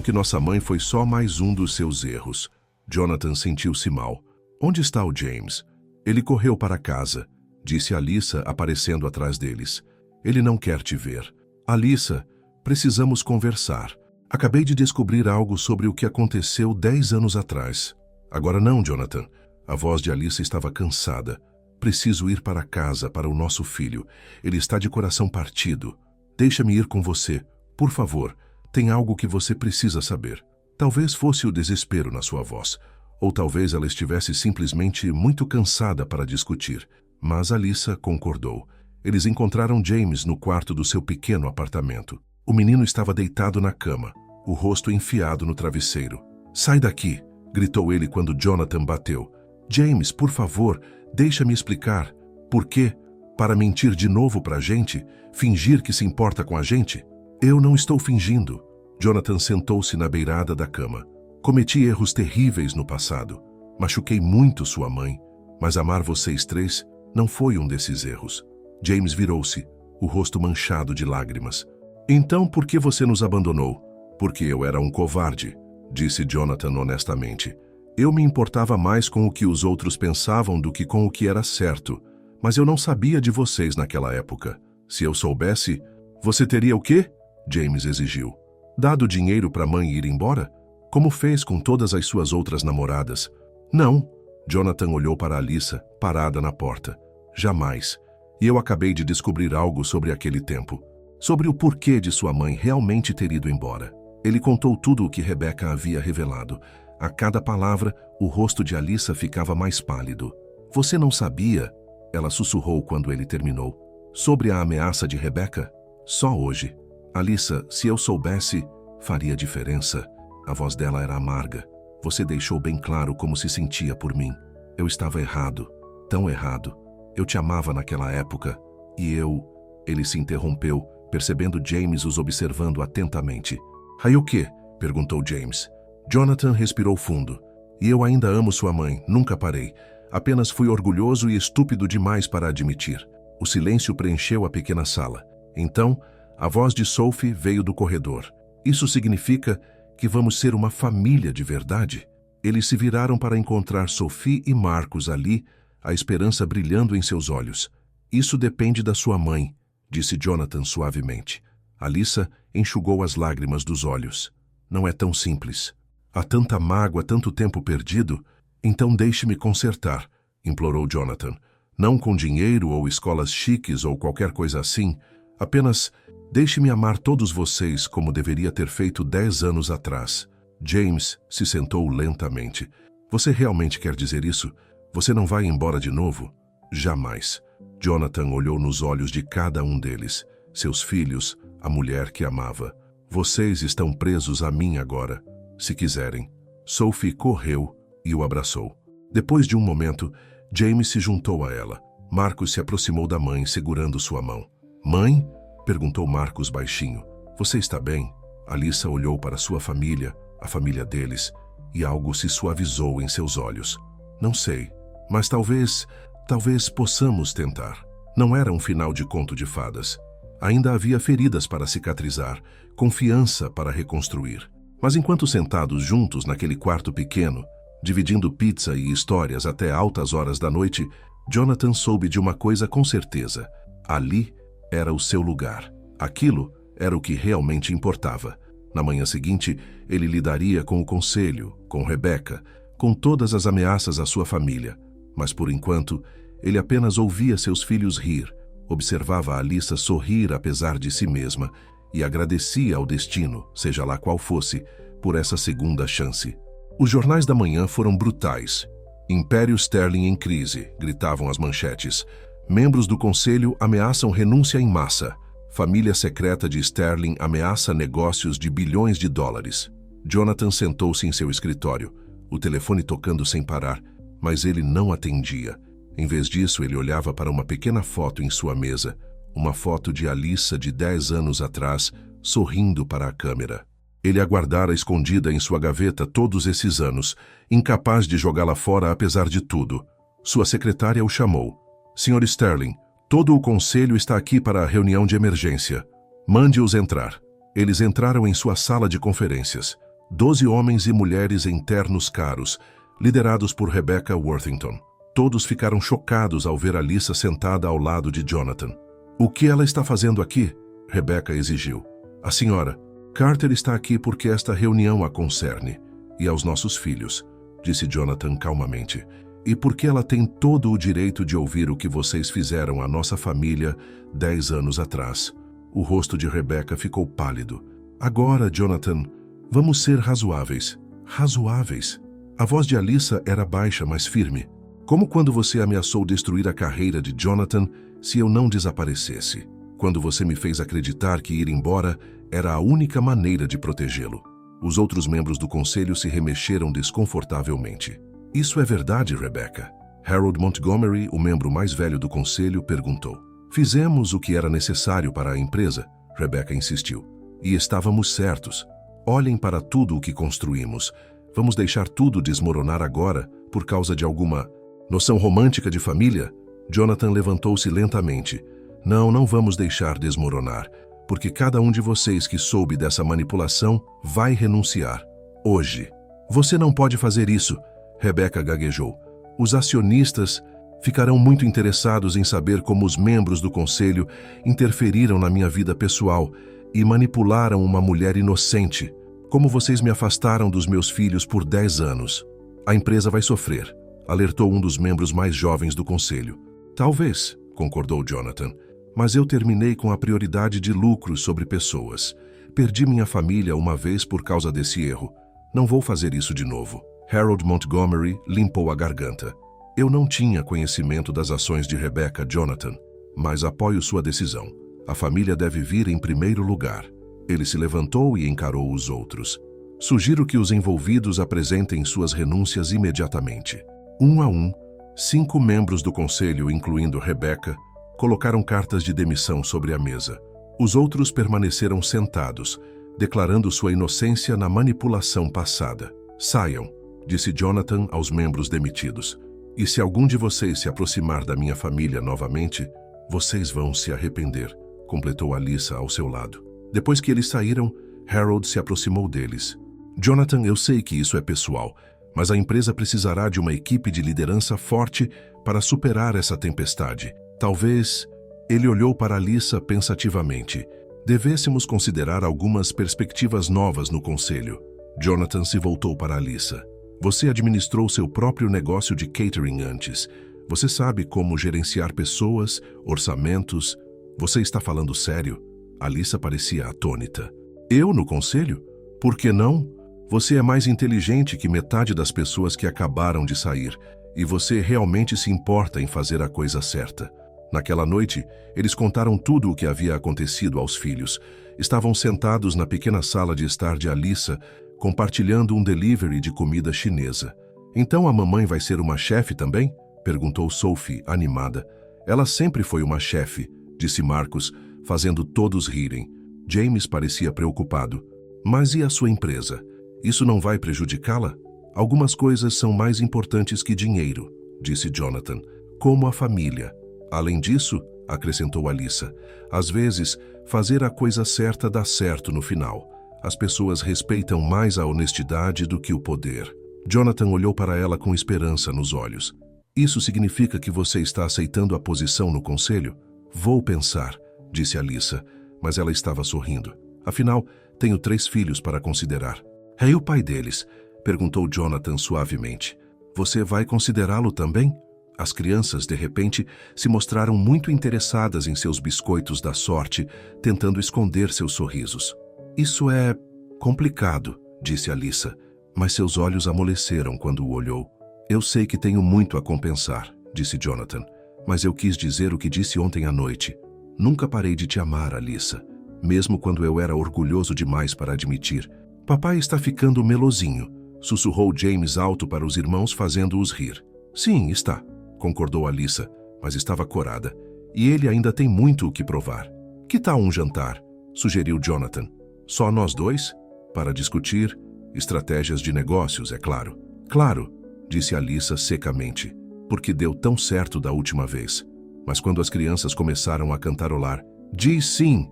que nossa mãe foi só mais um dos seus erros. Jonathan sentiu-se mal. Onde está o James? Ele correu para casa, disse Alyssa, aparecendo atrás deles. Ele não quer te ver. Alyssa, precisamos conversar. Acabei de descobrir algo sobre o que aconteceu 10 anos atrás. Agora não, Jonathan. A voz de Alyssa estava cansada. Preciso ir para casa, para o nosso filho. Ele está de coração partido. Deixa-me ir com você. Por favor, tem algo que você precisa saber. Talvez fosse o desespero na sua voz. Ou talvez ela estivesse simplesmente muito cansada para discutir. Mas Alyssa concordou. Eles encontraram James no quarto do seu pequeno apartamento. O menino estava deitado na cama, o rosto enfiado no travesseiro. Sai daqui! Gritou ele quando Jonathan bateu. James, por favor, deixa-me explicar. Por quê? Para mentir de novo para a gente? Fingir que se importa com a gente? Eu não estou fingindo. Jonathan sentou-se na beirada da cama. Cometi erros terríveis no passado. Machuquei muito sua mãe. Mas amar vocês três não foi um desses erros. James virou-se, o rosto manchado de lágrimas. Então por que você nos abandonou? Porque eu era um covarde, disse Jonathan honestamente. Eu me importava mais com o que os outros pensavam do que com o que era certo. Mas eu não sabia de vocês naquela época. Se eu soubesse, você teria o quê? James exigiu. Dado dinheiro para a mãe ir embora? Como fez com todas as suas outras namoradas? Não. Jonathan olhou para Alyssa, parada na porta. Jamais. E eu acabei de descobrir algo sobre aquele tempo. Sobre o porquê de sua mãe realmente ter ido embora. Ele contou tudo o que Rebecca havia revelado. A cada palavra, o rosto de Alyssa ficava mais pálido. Você não sabia? Ela sussurrou quando ele terminou. Sobre a ameaça de Rebecca? Só hoje. Alyssa, se eu soubesse, faria diferença. A voz dela era amarga. Você deixou bem claro como se sentia por mim. Eu estava errado. Tão errado. Eu te amava naquela época. E eu... Ele se interrompeu, percebendo James os observando atentamente. Aí o quê? Perguntou James. Jonathan respirou fundo. E eu ainda amo sua mãe, nunca parei. Apenas fui orgulhoso e estúpido demais para admitir. O silêncio preencheu a pequena sala. Então, a voz de Sophie veio do corredor. Isso significa que vamos ser uma família de verdade? Eles se viraram para encontrar Sophie e Marcos ali, a esperança brilhando em seus olhos. Isso depende da sua mãe, disse Jonathan suavemente. Alyssa enxugou as lágrimas dos olhos. Não é tão simples. Há tanta mágoa, tanto tempo perdido. Então deixe-me consertar, implorou Jonathan. Não com dinheiro ou escolas chiques ou qualquer coisa assim. Apenas deixe-me amar todos vocês como deveria ter feito 10 anos atrás. James se sentou lentamente. Você realmente quer dizer isso? Você não vai embora de novo? Jamais. Jonathan olhou nos olhos de cada um deles. Seus filhos, a mulher que amava. Vocês estão presos a mim agora, se quiserem. Sophie correu e o abraçou. Depois de um momento, James se juntou a ela. Marcos se aproximou da mãe, segurando sua mão. Mãe? Perguntou Marcos baixinho. Você está bem? Alissa olhou para sua família, a família deles, e algo se suavizou em seus olhos. Não sei, mas talvez possamos tentar. Não era um final de conto de fadas. Ainda havia feridas para cicatrizar, confiança para reconstruir. Mas enquanto sentados juntos naquele quarto pequeno, dividindo pizza e histórias até altas horas da noite, Jonathan soube de uma coisa com certeza. Ali era o seu lugar. Aquilo era o que realmente importava. Na manhã seguinte, ele lidaria com o conselho, com Rebecca, com todas as ameaças à sua família. Mas por enquanto, ele apenas ouvia seus filhos rir, observava Alissa sorrir apesar de si mesma e agradecia ao destino, seja lá qual fosse, por essa segunda chance. Os jornais da manhã foram brutais. Império Sterling em crise, gritavam as manchetes. Membros do conselho ameaçam renúncia em massa. Família secreta de Sterling ameaça negócios de bilhões de dólares. Jonathan sentou-se em seu escritório, o telefone tocando sem parar, mas ele não atendia. Em vez disso, ele olhava para uma pequena foto em sua mesa, uma foto de Alissa de 10 anos atrás, sorrindo para a câmera. Ele aguardara escondida em sua gaveta todos esses anos, incapaz de jogá-la fora apesar de tudo. Sua secretária o chamou. Sr. Sterling, todo o conselho está aqui para a reunião de emergência. Mande-os entrar. Eles entraram em sua sala de conferências. 12 homens e mulheres em ternos caros, liderados por Rebecca Worthington. Todos ficaram chocados ao ver Alissa sentada ao lado de Jonathan. O que ela está fazendo aqui? Rebecca exigiu. A senhora, Carter está aqui porque esta reunião a concerne, e aos nossos filhos, disse Jonathan calmamente. E porque ela tem todo o direito de ouvir o que vocês fizeram à nossa família 10 anos atrás. O rosto de Rebecca ficou pálido. Agora, Jonathan, vamos ser razoáveis. Razoáveis. A voz de Alissa era baixa, mas firme. Como quando você ameaçou destruir a carreira de Jonathan se eu não desaparecesse. Quando você me fez acreditar que ir embora era a única maneira de protegê-lo. Os outros membros do conselho se remexeram desconfortavelmente. Isso é verdade, Rebecca? Harold Montgomery, o membro mais velho do conselho, perguntou. Fizemos o que era necessário para a empresa, Rebecca insistiu. E estávamos certos. Olhem para tudo o que construímos. Vamos deixar tudo desmoronar agora por causa de alguma noção romântica de família? Jonathan levantou-se lentamente. Não vamos deixar desmoronar, porque cada um de vocês que soube dessa manipulação vai renunciar. Hoje. Você não pode fazer isso, Rebecca gaguejou. Os acionistas ficarão muito interessados em saber como os membros do conselho interferiram na minha vida pessoal e manipularam uma mulher inocente. Como vocês me afastaram dos meus filhos por 10 anos. A empresa vai sofrer, alertou um dos membros mais jovens do conselho. Talvez, concordou Jonathan, mas eu terminei com a prioridade de lucros sobre pessoas. Perdi minha família uma vez por causa desse erro. Não vou fazer isso de novo. Harold Montgomery limpou a garganta. Eu não tinha conhecimento das ações de Rebecca, Jonathan, mas apoio sua decisão. A família deve vir em primeiro lugar. Ele se levantou e encarou os outros. Sugiro que os envolvidos apresentem suas renúncias imediatamente. Um a um, 5 membros do conselho, incluindo Rebecca, colocaram cartas de demissão sobre a mesa. Os outros permaneceram sentados, declarando sua inocência na manipulação passada. Saiam, disse Jonathan aos membros demitidos. E se algum de vocês se aproximar da minha família novamente, vocês vão se arrepender, completou Alissa ao seu lado. Depois que eles saíram, Harold se aproximou deles. Jonathan, eu sei que isso é pessoal, mas a empresa precisará de uma equipe de liderança forte para superar essa tempestade. Talvez... Ele olhou para Alissa pensativamente. Devêssemos considerar algumas perspectivas novas no conselho. Jonathan se voltou para Alissa. Você administrou seu próprio negócio de catering antes. Você sabe como gerenciar pessoas, orçamentos. Você está falando sério? Alissa parecia atônita. Eu no conselho? Por que não? Você é mais inteligente que metade das pessoas que acabaram de sair, e você realmente se importa em fazer a coisa certa. Naquela noite, eles contaram tudo o que havia acontecido aos filhos. Estavam sentados na pequena sala de estar de Alissa, compartilhando um delivery de comida chinesa. Então a mamãe vai ser uma chefe também? Perguntou Sophie, animada. Ela sempre foi uma chefe, disse Marcus, fazendo todos rirem. James parecia preocupado. Mas e a sua empresa? Isso não vai prejudicá-la? Algumas coisas são mais importantes que dinheiro, disse Jonathan, como a família. Além disso, acrescentou Alyssa, às vezes, fazer a coisa certa dá certo no final. As pessoas respeitam mais a honestidade do que o poder. Jonathan olhou para ela com esperança nos olhos. Isso significa que você está aceitando a posição no conselho? Vou pensar, disse Alyssa, mas ela estava sorrindo. Afinal, tenho 3 filhos para considerar. E o pai deles? Perguntou Jonathan suavemente. Você vai considerá-lo também? As crianças, de repente, se mostraram muito interessadas em seus biscoitos da sorte, tentando esconder seus sorrisos. Isso é complicado, disse Alyssa, mas seus olhos amoleceram quando o olhou. Eu sei que tenho muito a compensar, disse Jonathan, mas eu quis dizer o que disse ontem à noite. Nunca parei de te amar, Alyssa, mesmo quando eu era orgulhoso demais para admitir. Papai está ficando melosinho, sussurrou James alto para os irmãos, fazendo-os rir. Sim, está, concordou Alyssa, mas estava corada. E ele ainda tem muito o que provar. Que tal um jantar? Sugeriu Jonathan. Só nós 2? Para discutir estratégias de negócios, é claro. Claro, disse Alyssa secamente, porque deu tão certo da última vez. Mas quando as crianças começaram a cantarolar, diz sim,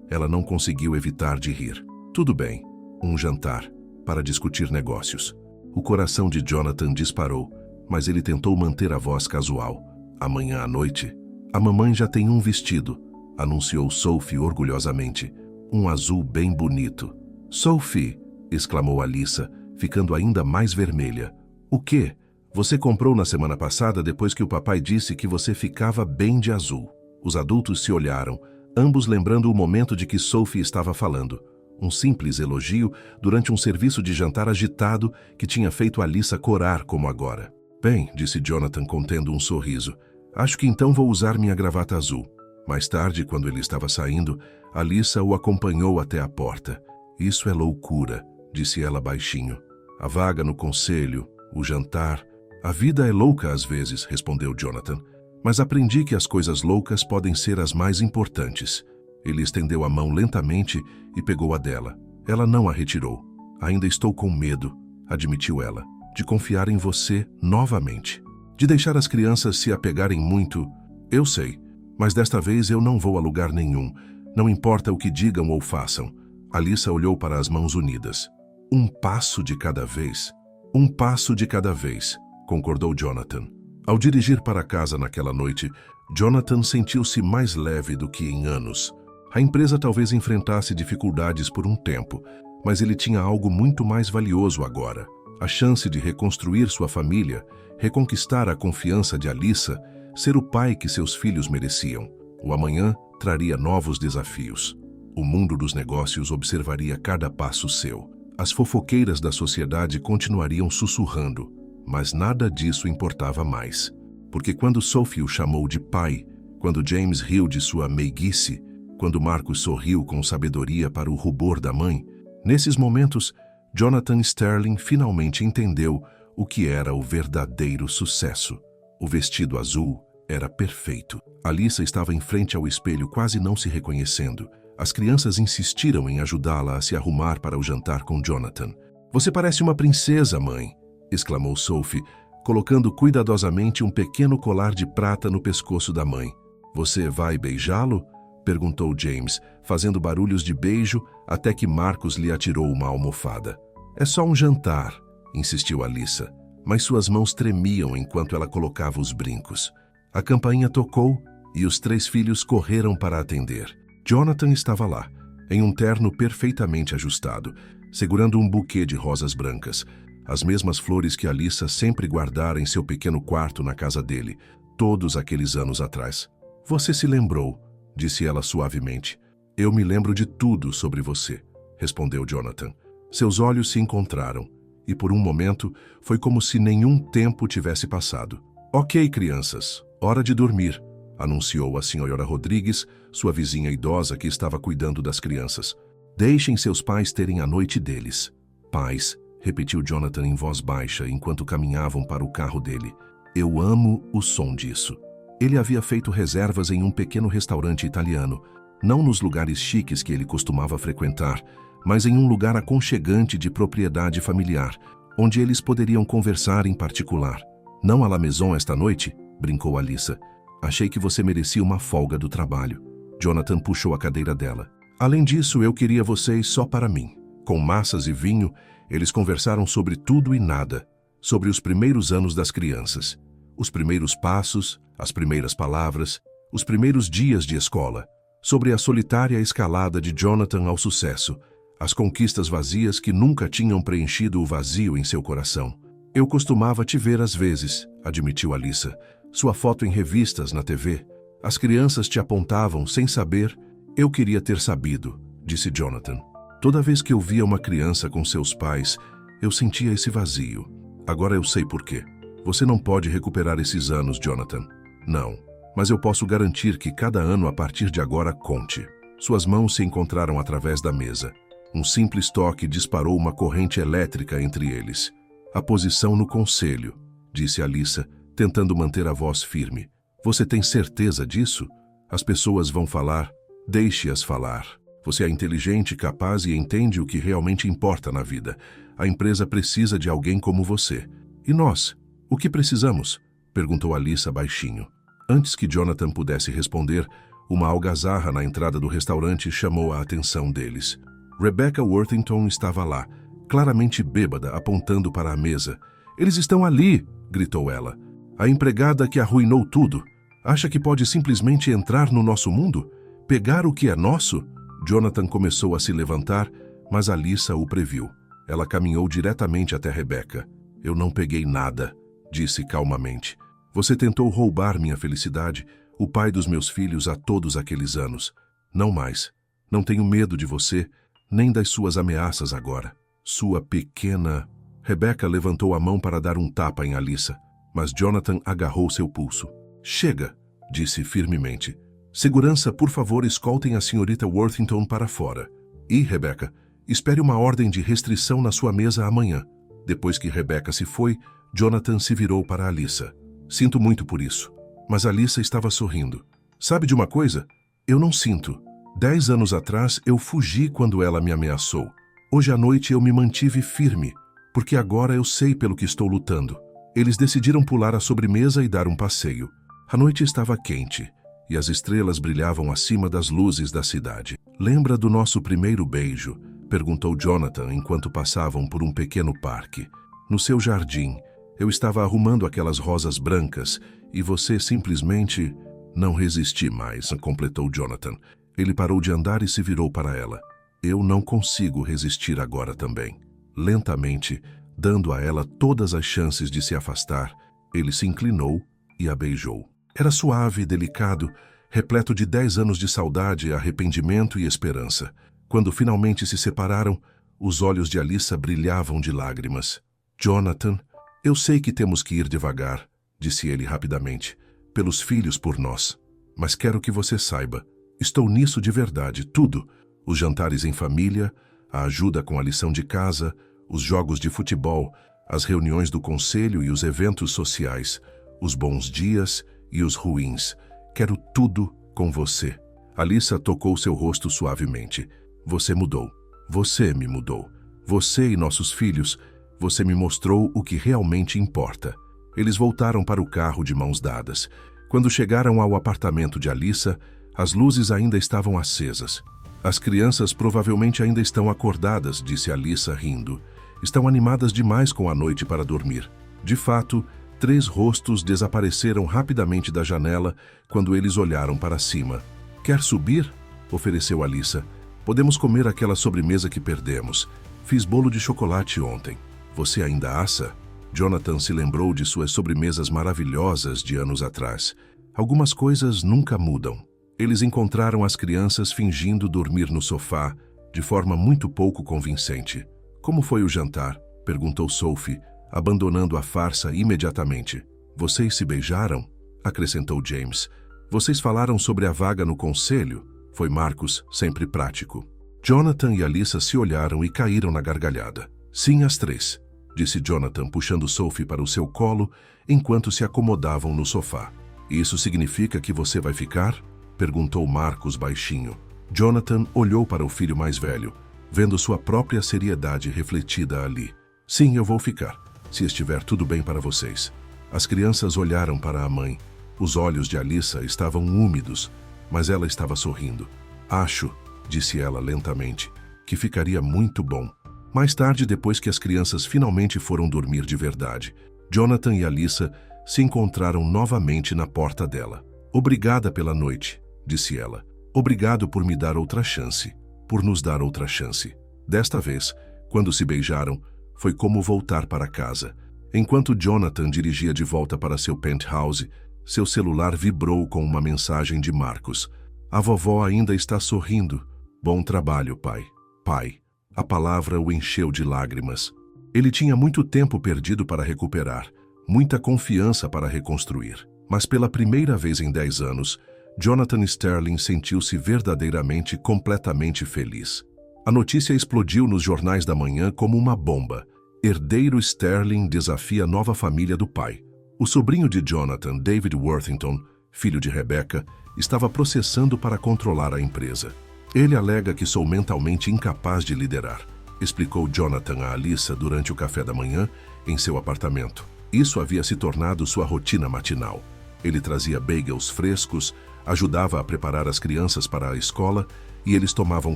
ela não conseguiu evitar de rir. Tudo bem, um jantar, para discutir negócios. O coração de Jonathan disparou, mas ele tentou manter a voz casual. Amanhã à noite, a mamãe já tem um vestido, anunciou Sophie orgulhosamente. Um azul bem bonito. Sophie, exclamou Alyssa, ficando ainda mais vermelha. O quê? Você comprou na semana passada depois que o papai disse que você ficava bem de azul. Os adultos se olharam, ambos lembrando o momento de que Sophie estava falando. Um simples elogio durante um serviço de jantar agitado que tinha feito Alyssa corar como agora. Bem, disse Jonathan contendo um sorriso. Acho que então vou usar minha gravata azul. Mais tarde, quando ele estava saindo, Alyssa o acompanhou até a porta. Isso é loucura, disse ela baixinho. A vaga no conselho, o jantar... A vida é louca às vezes, respondeu Jonathan. Mas aprendi que as coisas loucas podem ser as mais importantes. Ele estendeu a mão lentamente e pegou a dela. Ela não a retirou. Ainda estou com medo, admitiu ela, de confiar em você novamente. De deixar as crianças se apegarem muito. Eu sei, mas desta vez eu não vou a lugar nenhum. Não importa o que digam ou façam. Alyssa olhou para as mãos unidas. Um passo de cada vez. Um passo de cada vez, concordou Jonathan. Ao dirigir para casa naquela noite, Jonathan sentiu-se mais leve do que em anos. A empresa talvez enfrentasse dificuldades por um tempo, mas ele tinha algo muito mais valioso agora. A chance de reconstruir sua família, reconquistar a confiança de Alyssa, ser o pai que seus filhos mereciam. O amanhã traria novos desafios. O mundo dos negócios observaria cada passo seu. As fofoqueiras da sociedade continuariam sussurrando, mas nada disso importava mais. Porque quando Sophie o chamou de pai, quando James riu de sua meiguice, quando Marcus sorriu com sabedoria para o rubor da mãe, nesses momentos, Jonathan Sterling finalmente entendeu o que era o verdadeiro sucesso. O vestido azul era perfeito. Alyssa estava em frente ao espelho, quase não se reconhecendo. As crianças insistiram em ajudá-la a se arrumar para o jantar com Jonathan. Você parece uma princesa, mãe, exclamou Sophie, colocando cuidadosamente um pequeno colar de prata no pescoço da mãe. Você vai beijá-lo? Perguntou James, fazendo barulhos de beijo até que Marcus lhe atirou uma almofada. É só um jantar, insistiu Alyssa, mas suas mãos tremiam enquanto ela colocava os brincos. A campainha tocou e os 3 filhos correram para atender. Jonathan estava lá, em um terno perfeitamente ajustado, segurando um buquê de rosas brancas, as mesmas flores que Alyssa sempre guardara em seu pequeno quarto na casa dele, todos aqueles anos atrás. Você se lembrou, disse ela suavemente. Eu me lembro de tudo sobre você, respondeu Jonathan. Seus olhos se encontraram, e por um momento foi como se nenhum tempo tivesse passado. Ok, crianças, hora de dormir, anunciou a senhora Rodrigues, sua vizinha idosa que estava cuidando das crianças. Deixem seus pais terem a noite deles. Pais, repetiu Jonathan em voz baixa enquanto caminhavam para o carro dele. Eu amo o som disso. Ele havia feito reservas em um pequeno restaurante italiano, não nos lugares chiques que ele costumava frequentar, mas em um lugar aconchegante de propriedade familiar, onde eles poderiam conversar em particular. Não à la maison esta noite? Brincou Alyssa. Achei que você merecia uma folga do trabalho. Jonathan puxou a cadeira dela. Além disso, eu queria vocês só para mim. Com massas e vinho, eles conversaram sobre tudo e nada, sobre os primeiros anos das crianças, os primeiros passos, as primeiras palavras, os primeiros dias de escola, sobre a solitária escalada de Jonathan ao sucesso, as conquistas vazias que nunca tinham preenchido o vazio em seu coração. Eu costumava te ver às vezes, admitiu Alyssa. Sua foto em revistas, na TV. As crianças te apontavam sem saber. Eu queria ter sabido, disse Jonathan. Toda vez que eu via uma criança com seus pais, eu sentia esse vazio. Agora eu sei por quê. Você não pode recuperar esses anos, Jonathan. Não, mas eu posso garantir que cada ano a partir de agora conte. Suas mãos se encontraram através da mesa. Um simples toque disparou uma corrente elétrica entre eles. A posição no conselho, disse Alyssa, tentando manter a voz firme. Você tem certeza disso? As pessoas vão falar. Deixe-as falar. Você é inteligente, capaz e entende o que realmente importa na vida. A empresa precisa de alguém como você. E nós? O que precisamos? Perguntou Alyssa baixinho. Antes que Jonathan pudesse responder, uma algazarra na entrada do restaurante chamou a atenção deles. Rebecca Worthington estava lá, claramente bêbada, apontando para a mesa. Eles estão ali, gritou ela. A empregada que arruinou tudo. Acha que pode simplesmente entrar no nosso mundo? Pegar o que é nosso? Jonathan começou a se levantar, mas Alyssa o previu. Ela caminhou diretamente até Rebecca. Eu não peguei nada, disse calmamente. Você tentou roubar minha felicidade, o pai dos meus filhos há todos aqueles anos. Não mais. Não tenho medo de você, nem das suas ameaças agora. Sua pequena... Rebecca levantou a mão para dar um tapa em Alyssa, mas Jonathan agarrou seu pulso. Chega, disse firmemente. Segurança, por favor, escoltem a senhorita Worthington para fora. E, Rebecca, espere uma ordem de restrição na sua mesa amanhã. Depois que Rebecca se foi, Jonathan se virou para Alyssa. Sinto muito por isso. Mas Alyssa estava sorrindo. Sabe de uma coisa? Eu não sinto. 10 anos atrás, eu fugi quando ela me ameaçou. Hoje à noite eu me mantive firme, porque agora eu sei pelo que estou lutando. Eles decidiram pular a sobremesa e dar um passeio. A noite estava quente, e as estrelas brilhavam acima das luzes da cidade. Lembra do nosso primeiro beijo? Perguntou Jonathan enquanto passavam por um pequeno parque. No seu jardim, eu estava arrumando aquelas rosas brancas, e você simplesmente... Não resisti mais, completou Jonathan. Ele parou de andar e se virou para ela. Eu não consigo resistir agora também. Lentamente, dando a ela todas as chances de se afastar, ele se inclinou e a beijou. Era suave e delicado, repleto de 10 anos de saudade, arrependimento e esperança. Quando finalmente se separaram, os olhos de Alyssa brilhavam de lágrimas. Jonathan, eu sei que temos que ir devagar, disse ele rapidamente, pelos filhos, por nós. Mas quero que você saiba, estou nisso de verdade, tudo. Os jantares em família, a ajuda com a lição de casa, os jogos de futebol, as reuniões do conselho e os eventos sociais, os bons dias e os ruins. Quero tudo com você. Alyssa tocou seu rosto suavemente. Você mudou. Você me mudou. Você e nossos filhos. Você me mostrou o que realmente importa. Eles voltaram para o carro de mãos dadas. Quando chegaram ao apartamento de Alyssa, as luzes ainda estavam acesas. As crianças provavelmente ainda estão acordadas, disse Alyssa rindo. Estão animadas demais com a noite para dormir. De fato, 3 rostos desapareceram rapidamente da janela quando eles olharam para cima. Quer subir? Ofereceu Alyssa. Podemos comer aquela sobremesa que perdemos. Fiz bolo de chocolate ontem. Você ainda assa? Jonathan se lembrou de suas sobremesas maravilhosas de anos atrás. Algumas coisas nunca mudam. Eles encontraram as crianças fingindo dormir no sofá, de forma muito pouco convincente. Como foi o jantar? Perguntou Sophie, abandonando a farsa imediatamente. Vocês se beijaram? Acrescentou James. Vocês falaram sobre a vaga no conselho? Foi Marcus, sempre prático. Jonathan e Alyssa se olharam e caíram na gargalhada. Sim, as 3, disse Jonathan, puxando Sophie para o seu colo enquanto se acomodavam no sofá. Isso significa que você vai ficar? Perguntou Marcus baixinho. Jonathan olhou para o filho mais velho, vendo sua própria seriedade refletida ali. Sim, eu vou ficar, se estiver tudo bem para vocês. As crianças olharam para a mãe. Os olhos de Alyssa estavam úmidos, mas ela estava sorrindo. Acho, disse ela lentamente, que ficaria muito bom. Mais tarde, depois que as crianças finalmente foram dormir de verdade, Jonathan e Alyssa se encontraram novamente na porta dela. Obrigada pela noite, disse ela. Obrigado por me dar outra chance, por nos dar outra chance. Desta vez, quando se beijaram, foi como voltar para casa. Enquanto Jonathan dirigia de volta para seu penthouse, seu celular vibrou com uma mensagem de Marcus. A vovó ainda está sorrindo. Bom trabalho, pai. Pai. A palavra o encheu de lágrimas. Ele tinha muito tempo perdido para recuperar, muita confiança para reconstruir. Mas pela primeira vez em 10 anos, Jonathan Sterling sentiu-se verdadeiramente completamente feliz. A notícia explodiu nos jornais da manhã como uma bomba. Herdeiro Sterling desafia a nova família do pai. O sobrinho de Jonathan, David Worthington, filho de Rebecca, estava processando para controlar a empresa. Ele alega que sou mentalmente incapaz de liderar, explicou Jonathan a Alyssa durante o café da manhã em seu apartamento. Isso havia se tornado sua rotina matinal. Ele trazia bagels frescos, ajudava a preparar as crianças para a escola e eles tomavam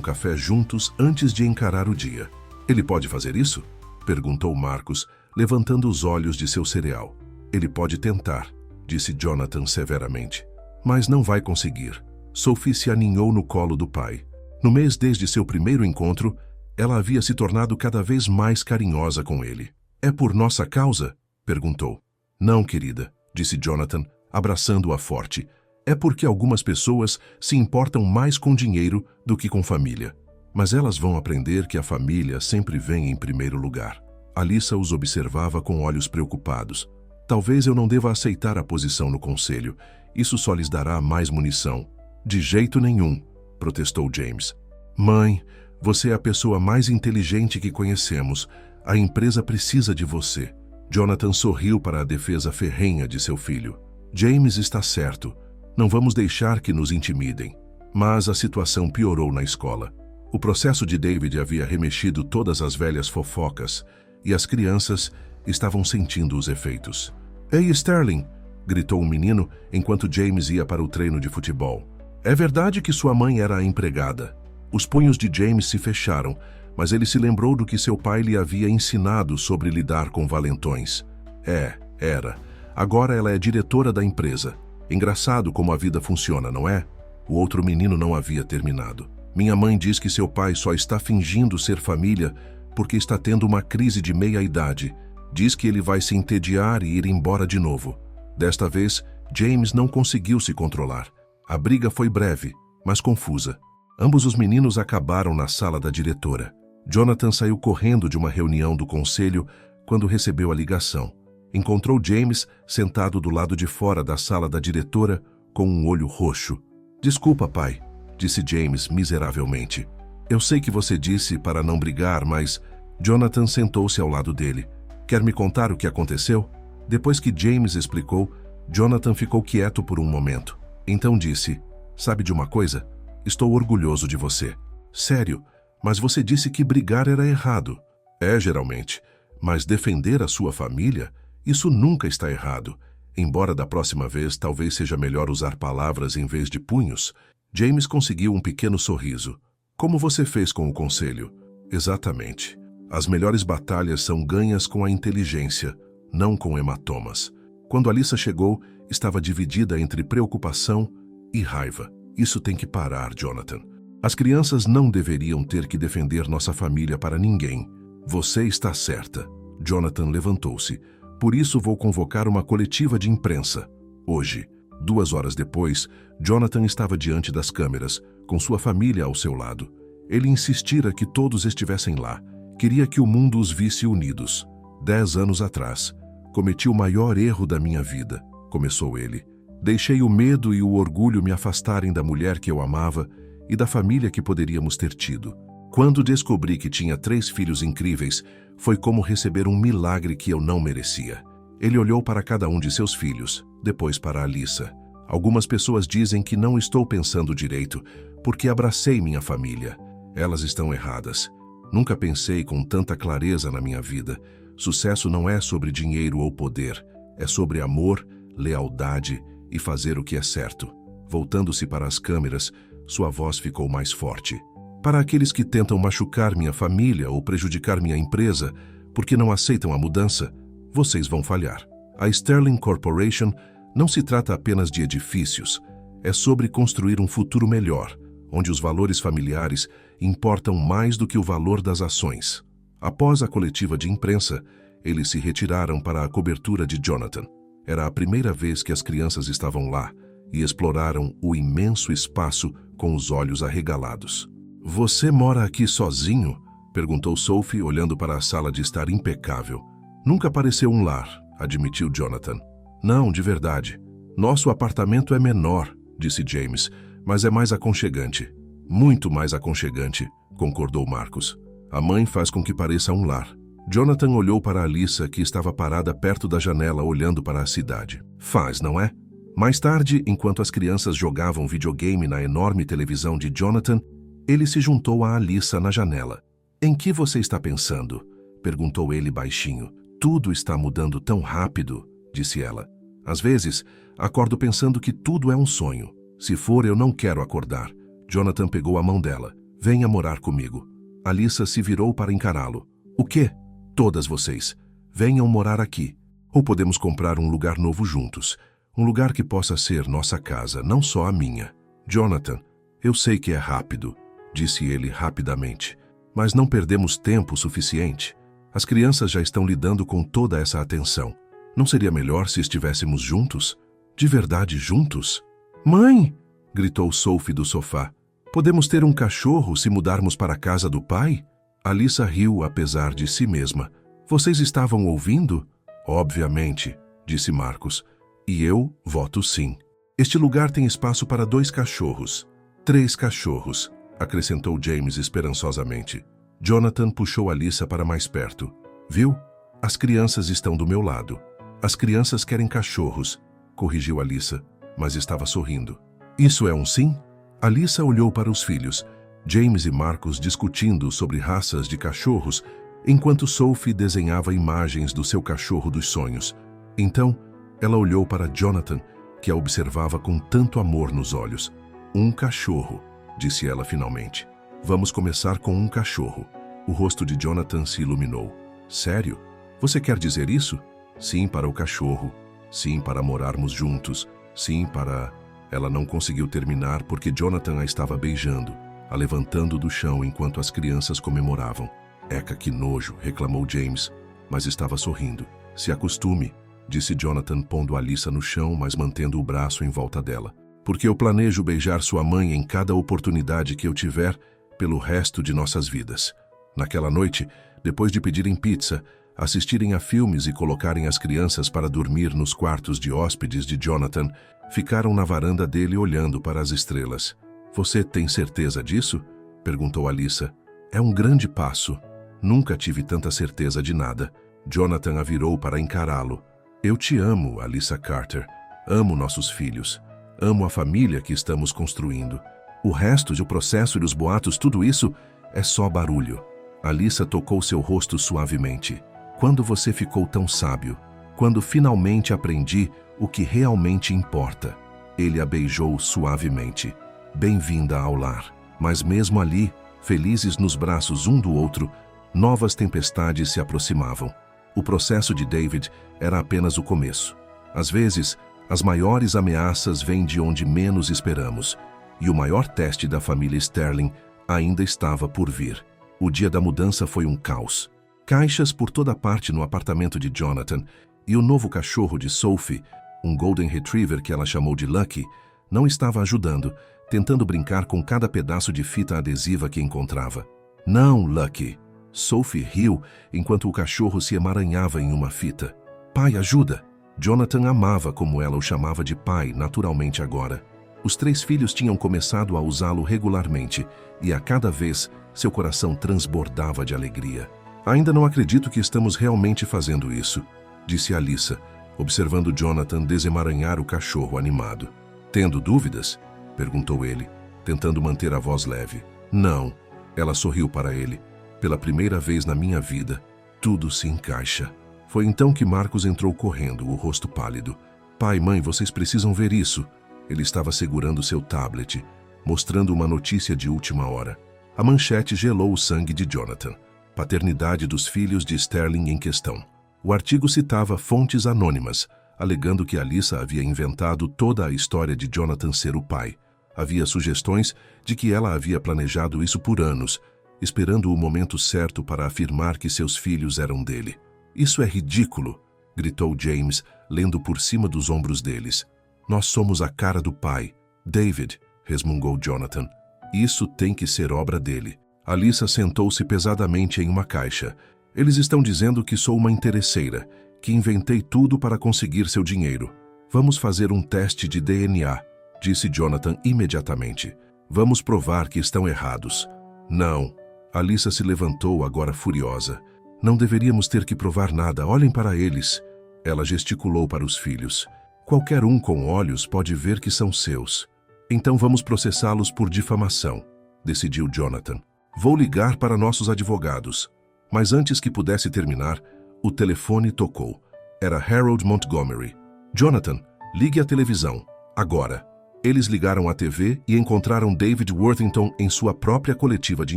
café juntos antes de encarar o dia. Ele pode fazer isso? Perguntou Marcus, levantando os olhos de seu cereal. Ele pode tentar, disse Jonathan severamente. Mas não vai conseguir. Sophie se aninhou no colo do pai. No mês desde seu primeiro encontro, ela havia se tornado cada vez mais carinhosa com ele. É por nossa causa? Perguntou. Não, querida, disse Jonathan, abraçando-a forte. É porque algumas pessoas se importam mais com dinheiro do que com família. Mas elas vão aprender que a família sempre vem em primeiro lugar. Alyssa os observava com olhos preocupados. Talvez eu não deva aceitar a posição no conselho. Isso só lhes dará mais munição. De jeito nenhum, protestou James. Mãe, você é a pessoa mais inteligente que conhecemos. A empresa precisa de você. Jonathan sorriu para a defesa ferrenha de seu filho. James está certo. Não vamos deixar que nos intimidem. Mas a situação piorou na escola. O processo de David havia remexido todas as velhas fofocas e as crianças estavam sentindo os efeitos. Ei, Sterling! Gritou um menino enquanto James ia para o treino de futebol. É verdade que sua mãe era a empregada. Os punhos de James se fecharam, mas ele se lembrou do que seu pai lhe havia ensinado sobre lidar com valentões. Era. Agora ela é diretora da empresa. Engraçado como a vida funciona, não é? O outro menino não havia terminado. Minha mãe diz que seu pai só está fingindo ser família porque está tendo uma crise de meia-idade. Diz que ele vai se entediar e ir embora de novo. Desta vez, James não conseguiu se controlar. A briga foi breve, mas confusa. Ambos os meninos acabaram na sala da diretora. Jonathan saiu correndo de uma reunião do conselho quando recebeu a ligação. Encontrou James sentado do lado de fora da sala da diretora com um olho roxo. Desculpa, pai, disse James miseravelmente. Eu sei que você disse para não brigar, mas... Jonathan sentou-se ao lado dele. Quer me contar o que aconteceu? Depois que James explicou, Jonathan ficou quieto por um momento. Então disse, sabe de uma coisa? Estou orgulhoso de você. Sério, mas você disse que brigar era errado. É, geralmente. Mas defender a sua família, isso nunca está errado. Embora da próxima vez talvez seja melhor usar palavras em vez de punhos, James conseguiu um pequeno sorriso. Como você fez com o conselho? Exatamente. As melhores batalhas são ganhas com a inteligência, não com hematomas. Quando Alyssa chegou, estava dividida entre preocupação e raiva. Isso tem que parar, Jonathan. As crianças não deveriam ter que defender nossa família para ninguém. Você está certa. Jonathan levantou-se. Por isso vou convocar uma coletiva de imprensa. Hoje, 2 horas depois, Jonathan estava diante das câmeras, com sua família ao seu lado. Ele insistira que todos estivessem lá. Queria que o mundo os visse unidos. 10 anos atrás, cometi o maior erro da minha vida, começou ele. Deixei o medo e o orgulho me afastarem da mulher que eu amava e da família que poderíamos ter tido. Quando descobri que tinha 3 filhos incríveis, foi como receber um milagre que eu não merecia. Ele olhou para cada um de seus filhos, depois para Alyssa. Algumas pessoas dizem que não estou pensando direito, porque abracei minha família. Elas estão erradas. Nunca pensei com tanta clareza na minha vida. Sucesso não é sobre dinheiro ou poder. É sobre amor, lealdade e fazer o que é certo. Voltando-se para as câmeras, sua voz ficou mais forte. Para aqueles que tentam machucar minha família ou prejudicar minha empresa porque não aceitam a mudança, vocês vão falhar. A Sterling Corporation não se trata apenas de edifícios. É sobre construir um futuro melhor, onde os valores familiares importam mais do que o valor das ações. Após a coletiva de imprensa, eles se retiraram para a cobertura de Jonathan. Era a primeira vez que as crianças estavam lá e exploraram o imenso espaço com os olhos arregalados. "Você mora aqui sozinho?" perguntou Sophie, olhando para a sala de estar impecável. "Nunca pareceu um lar", admitiu Jonathan. "Não, de verdade. Nosso apartamento é menor", disse James, "mas é mais aconchegante." "Muito mais aconchegante", concordou Marcus. "A mãe faz com que pareça um lar." Jonathan olhou para Alyssa, que estava parada perto da janela olhando para a cidade. "Faz, não é?" Mais tarde, enquanto as crianças jogavam videogame na enorme televisão de Jonathan, ele se juntou a Alyssa na janela. "Em que você está pensando?" perguntou ele baixinho. "Tudo está mudando tão rápido", disse ela. "Às vezes, acordo pensando que tudo é um sonho. Se for, eu não quero acordar." Jonathan pegou a mão dela. "Venha morar comigo." Alyssa se virou para encará-lo. "O quê?" "Todas vocês. Venham morar aqui. Ou podemos comprar um lugar novo juntos. Um lugar que possa ser nossa casa, não só a minha." "Jonathan, eu sei que é rápido", disse ele rapidamente. "Mas não perdemos tempo suficiente. As crianças já estão lidando com toda essa atenção. Não seria melhor se estivéssemos juntos? De verdade juntos?" "Mãe!" gritou Sophie do sofá. "Podemos ter um cachorro se mudarmos para a casa do pai?" Alyssa riu apesar de si mesma. "Vocês estavam ouvindo?" "Obviamente", disse Marcus. "E eu voto sim. Este lugar tem espaço para 2 cachorros. 3 cachorros", acrescentou James esperançosamente. Jonathan puxou Alyssa para mais perto. "Viu? As crianças estão do meu lado." "As crianças querem cachorros", corrigiu Alyssa, mas estava sorrindo. "Isso é um sim?" Alyssa olhou para os filhos, James e Marcus discutindo sobre raças de cachorros, enquanto Sophie desenhava imagens do seu cachorro dos sonhos. Então, ela olhou para Jonathan, que a observava com tanto amor nos olhos. "Um cachorro", disse ela finalmente. "Vamos começar com um cachorro." O rosto de Jonathan se iluminou. "Sério? Você quer dizer isso?" "Sim, para o cachorro. Sim, para morarmos juntos. Sim, para..." Ela não conseguiu terminar porque Jonathan a estava beijando, a levantando do chão enquanto as crianças comemoravam. "Eca, que nojo", reclamou James, mas estava sorrindo. "Se acostume", disse Jonathan, pondo Alyssa no chão, mas mantendo o braço em volta dela. "Porque eu planejo beijar sua mãe em cada oportunidade que eu tiver pelo resto de nossas vidas." Naquela noite, depois de pedirem pizza, assistirem a filmes e colocarem as crianças para dormir nos quartos de hóspedes de Jonathan, ficaram na varanda dele olhando para as estrelas. "Você tem certeza disso?" perguntou Alyssa. "É um grande passo. Nunca tive tanta certeza de nada." Jonathan a virou para encará-lo. "Eu te amo, Alyssa Carter. Amo nossos filhos. Amo a família que estamos construindo. O resto do processo e os boatos, tudo isso é só barulho." Alyssa tocou seu rosto suavemente. "Quando você ficou tão sábio? Quando finalmente aprendi o que realmente importa?" Ele a beijou suavemente. "Bem-vinda ao lar." Mas mesmo ali, felizes nos braços um do outro, novas tempestades se aproximavam. O processo de David era apenas o começo. Às vezes, as maiores ameaças vêm de onde menos esperamos, e o maior teste da família Sterling ainda estava por vir. O dia da mudança foi um caos. Caixas por toda parte no apartamento de Jonathan, e o novo cachorro de Sophie, um Golden Retriever que ela chamou de Lucky, não estava ajudando, tentando brincar com cada pedaço de fita adesiva que encontrava. "Não, Lucky!" Sophie riu enquanto o cachorro se emaranhava em uma fita. "Pai, ajuda!" Jonathan amava como ela o chamava de pai naturalmente agora. Os 3 filhos tinham começado a usá-lo regularmente, e a cada vez seu coração transbordava de alegria. "Ainda não acredito que estamos realmente fazendo isso", disse Alyssa, observando Jonathan desemaranhar o cachorro animado. Tendo dúvidas? Perguntou ele, tentando manter a voz leve. Não. Ela sorriu para ele. Pela primeira vez na minha vida, tudo se encaixa. Foi então que Marcos entrou correndo, o rosto pálido. Pai, mãe, vocês precisam ver isso. Ele estava segurando seu tablet, mostrando uma notícia de última hora. A manchete gelou o sangue de Jonathan. Paternidade dos filhos de Sterling em questão. O artigo citava fontes anônimas, alegando que Alyssa havia inventado toda a história de Jonathan ser o pai. Havia sugestões de que ela havia planejado isso por anos, esperando o momento certo para afirmar que seus filhos eram dele. Isso é ridículo, gritou James, lendo por cima dos ombros deles. Nós somos a cara do pai. David, resmungou Jonathan. Isso tem que ser obra dele. Alyssa sentou-se pesadamente em uma caixa. Eles estão dizendo que sou uma interesseira, que inventei tudo para conseguir seu dinheiro. Vamos fazer um teste de DNA, disse Jonathan imediatamente. Vamos provar que estão errados. Não. Alyssa se levantou, agora furiosa. Não deveríamos ter que provar nada, olhem para eles. Ela gesticulou para os filhos. Qualquer um com olhos pode ver que são seus. Então vamos processá-los por difamação, decidiu Jonathan. Vou ligar para nossos advogados. Mas antes que pudesse terminar, o telefone tocou. Era Harold Montgomery. Jonathan, ligue a televisão. Agora. Eles ligaram à TV e encontraram David Worthington em sua própria coletiva de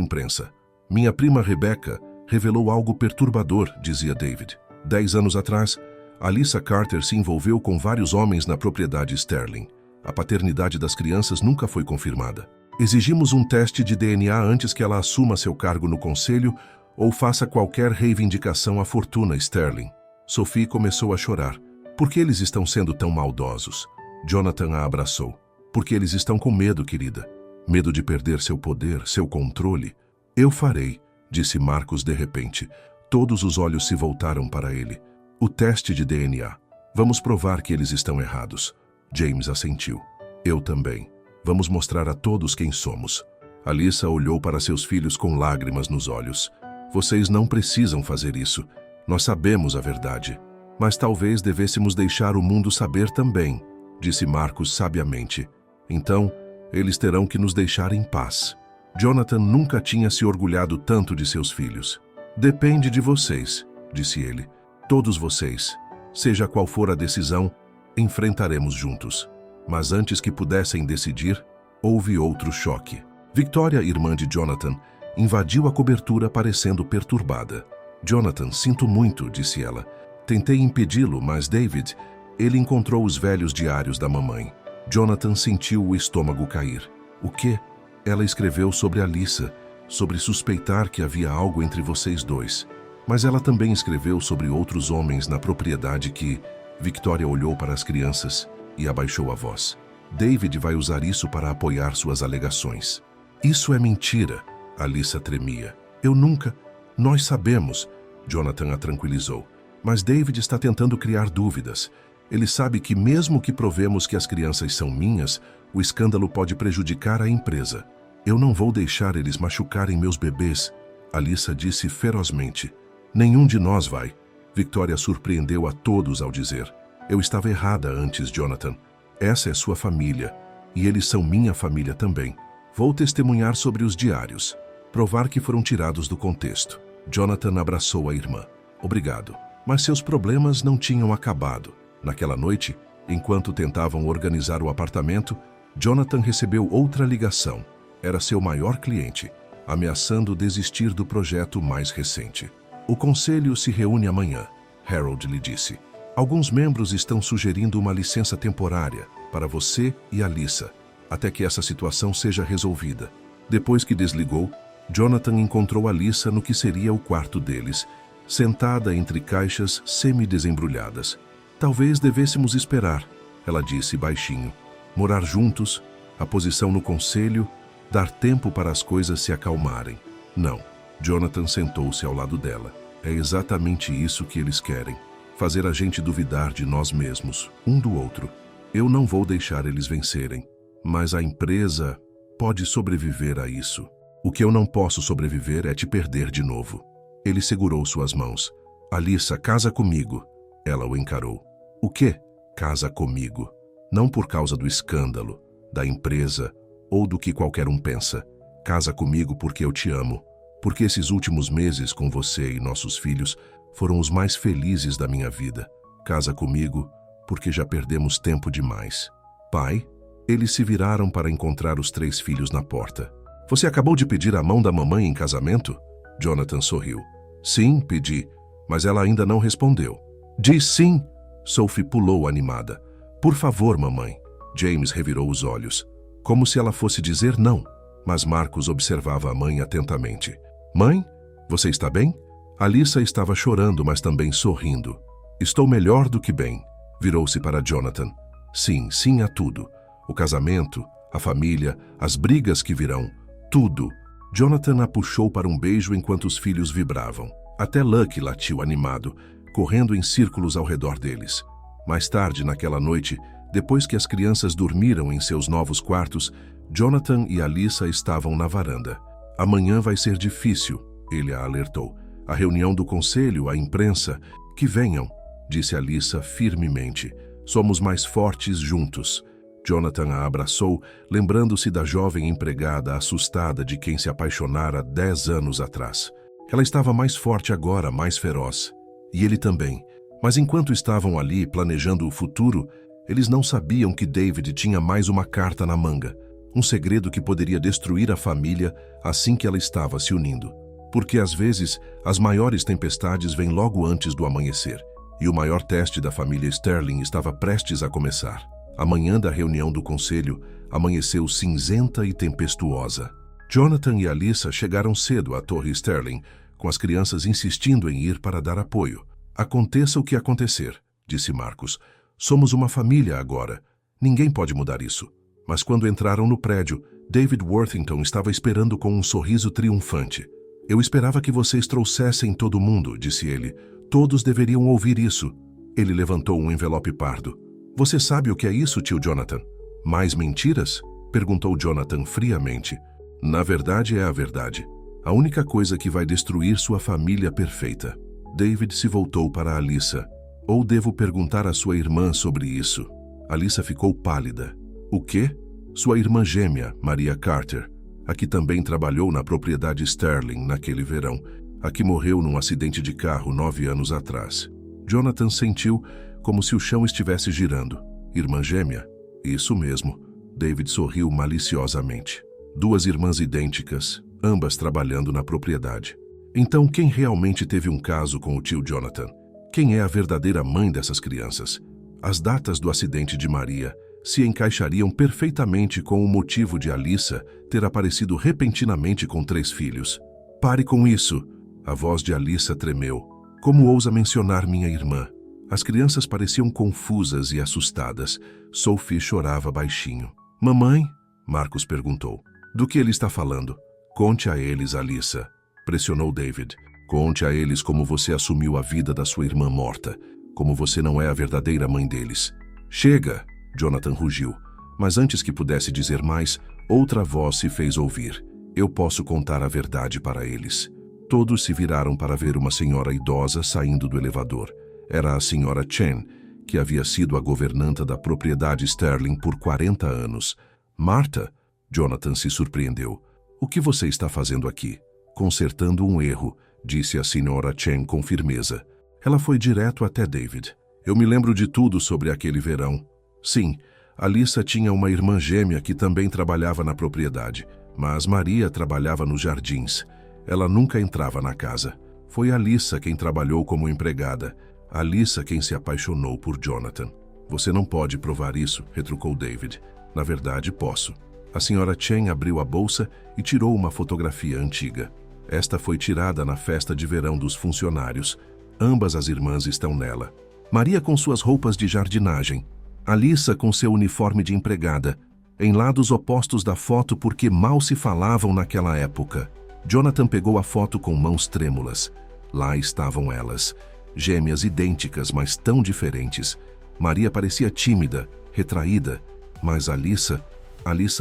imprensa. Minha prima Rebecca revelou algo perturbador, dizia David. 10 anos atrás, Alyssa Carter se envolveu com vários homens na propriedade Sterling. A paternidade das crianças nunca foi confirmada. Exigimos um teste de DNA antes que ela assuma seu cargo no conselho ou faça qualquer reivindicação à fortuna Sterling. Sophie começou a chorar. Por que eles estão sendo tão maldosos? Jonathan a abraçou. Porque eles estão com medo, querida. Medo de perder seu poder, seu controle. Eu farei, disse Marcos de repente. Todos os olhos se voltaram para ele. O teste de DNA. Vamos provar que eles estão errados. James assentiu. Eu também. Vamos mostrar a todos quem somos. Alyssa olhou para seus filhos com lágrimas nos olhos. Vocês não precisam fazer isso. Nós sabemos a verdade. Mas talvez devêssemos deixar o mundo saber também, disse Marcos sabiamente. Então, eles terão que nos deixar em paz. Jonathan nunca tinha se orgulhado tanto de seus filhos. Depende de vocês, disse ele. Todos vocês. Seja qual for a decisão, enfrentaremos juntos. Mas antes que pudessem decidir, houve outro choque. Victoria, irmã de Jonathan, invadiu a cobertura parecendo perturbada. Jonathan, sinto muito, disse ela. Tentei impedi-lo, mas David, ele encontrou os velhos diários da mamãe. Jonathan sentiu o estômago cair. O quê? Ela escreveu sobre Alyssa, sobre suspeitar que havia algo entre vocês dois. Mas ela também escreveu sobre outros homens na propriedade que... Victoria olhou para as crianças e abaixou a voz. David vai usar isso para apoiar suas alegações. Isso é mentira, Alyssa tremia. Eu nunca... Nós sabemos, Jonathan a tranquilizou. Mas David está tentando criar dúvidas. Ele sabe que mesmo que provemos que as crianças são minhas, o escândalo pode prejudicar a empresa. Eu não vou deixar eles machucarem meus bebês, Alyssa disse ferozmente. Nenhum de nós vai. Victoria surpreendeu a todos ao dizer. Eu estava errada antes, Jonathan. Essa é sua família, e eles são minha família também. Vou testemunhar sobre os diários, provar que foram tirados do contexto. Jonathan abraçou a irmã. Obrigado. Mas seus problemas não tinham acabado. Naquela noite, enquanto tentavam organizar o apartamento, Jonathan recebeu outra ligação. Era seu maior cliente, ameaçando desistir do projeto mais recente. O conselho se reúne amanhã, Harold lhe disse. Alguns membros estão sugerindo uma licença temporária para você e Alyssa, até que essa situação seja resolvida. Depois que desligou, Jonathan encontrou Alyssa no que seria o quarto deles, sentada entre caixas semi-desembrulhadas. Talvez devêssemos esperar, ela disse baixinho. Morar juntos, a posição no conselho, dar tempo para as coisas se acalmarem. Não. Jonathan sentou-se ao lado dela. É exatamente isso que eles querem. Fazer a gente duvidar de nós mesmos, um do outro. Eu não vou deixar eles vencerem. Mas a empresa pode sobreviver a isso. O que eu não posso sobreviver é te perder de novo. Ele segurou suas mãos. Alyssa, casa comigo. Ela o encarou. O quê? Casa comigo. Não por causa do escândalo, da empresa ou do que qualquer um pensa. Casa comigo porque eu te amo. Porque esses últimos meses com você e nossos filhos foram os mais felizes da minha vida. Casa comigo porque já perdemos tempo demais. Pai, eles se viraram para encontrar os 3 filhos na porta. Você acabou de pedir a mão da mamãe em casamento? Jonathan sorriu. Sim, pedi, mas ela ainda não respondeu. Diz sim! Sophie pulou animada. Por favor, mamãe. James revirou os olhos, como se ela fosse dizer não, mas Marcus observava a mãe atentamente. Mãe, você está bem? Alyssa estava chorando, mas também sorrindo. Estou melhor do que bem. Virou-se para Jonathan. Sim, sim a tudo. O casamento, a família, as brigas que virão, tudo. Jonathan a puxou para um beijo enquanto os filhos vibravam. Até Lucky latiu animado, correndo em círculos ao redor deles. Mais tarde, naquela noite, depois que as crianças dormiram em seus novos quartos, Jonathan e Alyssa estavam na varanda. Amanhã vai ser difícil, ele a alertou. A reunião do conselho, a imprensa, que venham, disse Alyssa firmemente. Somos mais fortes juntos. Jonathan a abraçou, lembrando-se da jovem empregada assustada de quem se apaixonara 10 anos atrás. Ela estava mais forte agora, mais feroz. E ele também. Mas enquanto estavam ali planejando o futuro, eles não sabiam que David tinha mais uma carta na manga. Um segredo que poderia destruir a família assim que ela estava se unindo. Porque às vezes, as maiores tempestades vêm logo antes do amanhecer. E o maior teste da família Sterling estava prestes a começar. A manhã da reunião do conselho amanheceu cinzenta e tempestuosa. Jonathan e Alyssa chegaram cedo à Torre Sterling, com as crianças insistindo em ir para dar apoio. Aconteça o que acontecer, disse Marcus. Somos uma família agora. Ninguém pode mudar isso. Mas quando entraram no prédio, David Worthington estava esperando com um sorriso triunfante. Eu esperava que vocês trouxessem todo mundo, disse ele. Todos deveriam ouvir isso. Ele levantou um envelope pardo. Você sabe o que é isso, tio Jonathan? Mais mentiras? Perguntou Jonathan friamente. Na verdade é a verdade. A única coisa que vai destruir sua família perfeita. David se voltou para Alyssa. Ou devo perguntar à sua irmã sobre isso? Alyssa ficou pálida. O quê? Sua irmã gêmea, Maria Carter, a que também trabalhou na propriedade Sterling naquele verão, a que morreu num acidente de carro 9 anos atrás. Jonathan sentiu como se o chão estivesse girando. Irmã gêmea? Isso mesmo. David sorriu maliciosamente. 2 irmãs idênticas, ambas trabalhando na propriedade. Então quem realmente teve um caso com o tio Jonathan? Quem é a verdadeira mãe dessas crianças? As datas do acidente de Maria se encaixariam perfeitamente com o motivo de Alyssa ter aparecido repentinamente com 3 filhos. Pare com isso! A voz de Alyssa tremeu. Como ousa mencionar minha irmã? As crianças pareciam confusas e assustadas. Sophie chorava baixinho. Mamãe? Marcus perguntou. Do que ele está falando? Conte a eles, Alyssa. Pressionou David. Conte a eles como você assumiu a vida da sua irmã morta. Como você não é a verdadeira mãe deles. Chega! Jonathan rugiu. Mas antes que pudesse dizer mais, outra voz se fez ouvir. Eu posso contar a verdade para eles. Todos se viraram para ver uma senhora idosa saindo do elevador. Era a senhora Chen, que havia sido a governanta da propriedade Sterling por 40 anos. Martha? Jonathan se surpreendeu. O que você está fazendo aqui? Consertando um erro, disse a senhora Chen com firmeza. Ela foi direto até David. Eu me lembro de tudo sobre aquele verão. Sim, Alyssa tinha uma irmã gêmea que também trabalhava na propriedade, mas Maria trabalhava nos jardins. Ela nunca entrava na casa. Foi Alyssa quem trabalhou como empregada. Alyssa quem se apaixonou por Jonathan. Você não pode provar isso, retrucou David. Na verdade, posso. A senhora Chen abriu a bolsa e tirou uma fotografia antiga. Esta foi tirada na festa de verão dos funcionários. Ambas as irmãs estão nela. Maria com suas roupas de jardinagem. Alyssa com seu uniforme de empregada. Em lados opostos da foto porque mal se falavam naquela época. Jonathan pegou a foto com mãos trêmulas. Lá estavam elas. Gêmeas idênticas, mas tão diferentes. Maria parecia tímida, retraída, mas Alyssa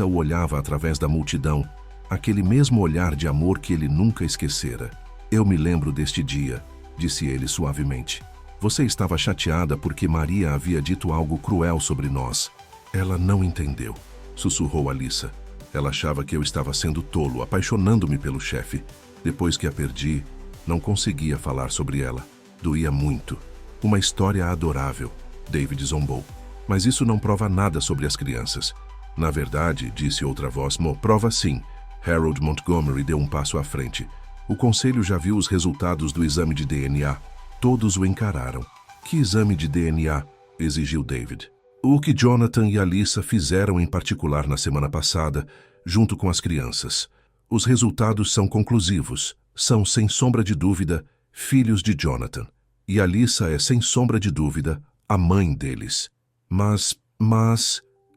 o olhava através da multidão, aquele mesmo olhar de amor que ele nunca esquecera. Eu me lembro deste dia, disse ele suavemente. Você estava chateada porque Maria havia dito algo cruel sobre nós. Ela não entendeu, sussurrou Alyssa. Ela achava que eu estava sendo tolo, apaixonando-me pelo chefe. Depois que a perdi, não conseguia falar sobre ela. Doía muito. Uma história adorável, David zombou. Mas isso não prova nada sobre as crianças. Na verdade, disse outra voz, prova sim. Harold Montgomery deu um passo à frente. O conselho já viu os resultados do exame de DNA. Todos o encararam. Que exame de DNA? Exigiu David. O que Jonathan e Alyssa fizeram em particular na semana passada, junto com as crianças. Os resultados são conclusivos. São, sem sombra de dúvida, filhos de Jonathan. E Alyssa é, sem sombra de dúvida, a mãe deles. Mas,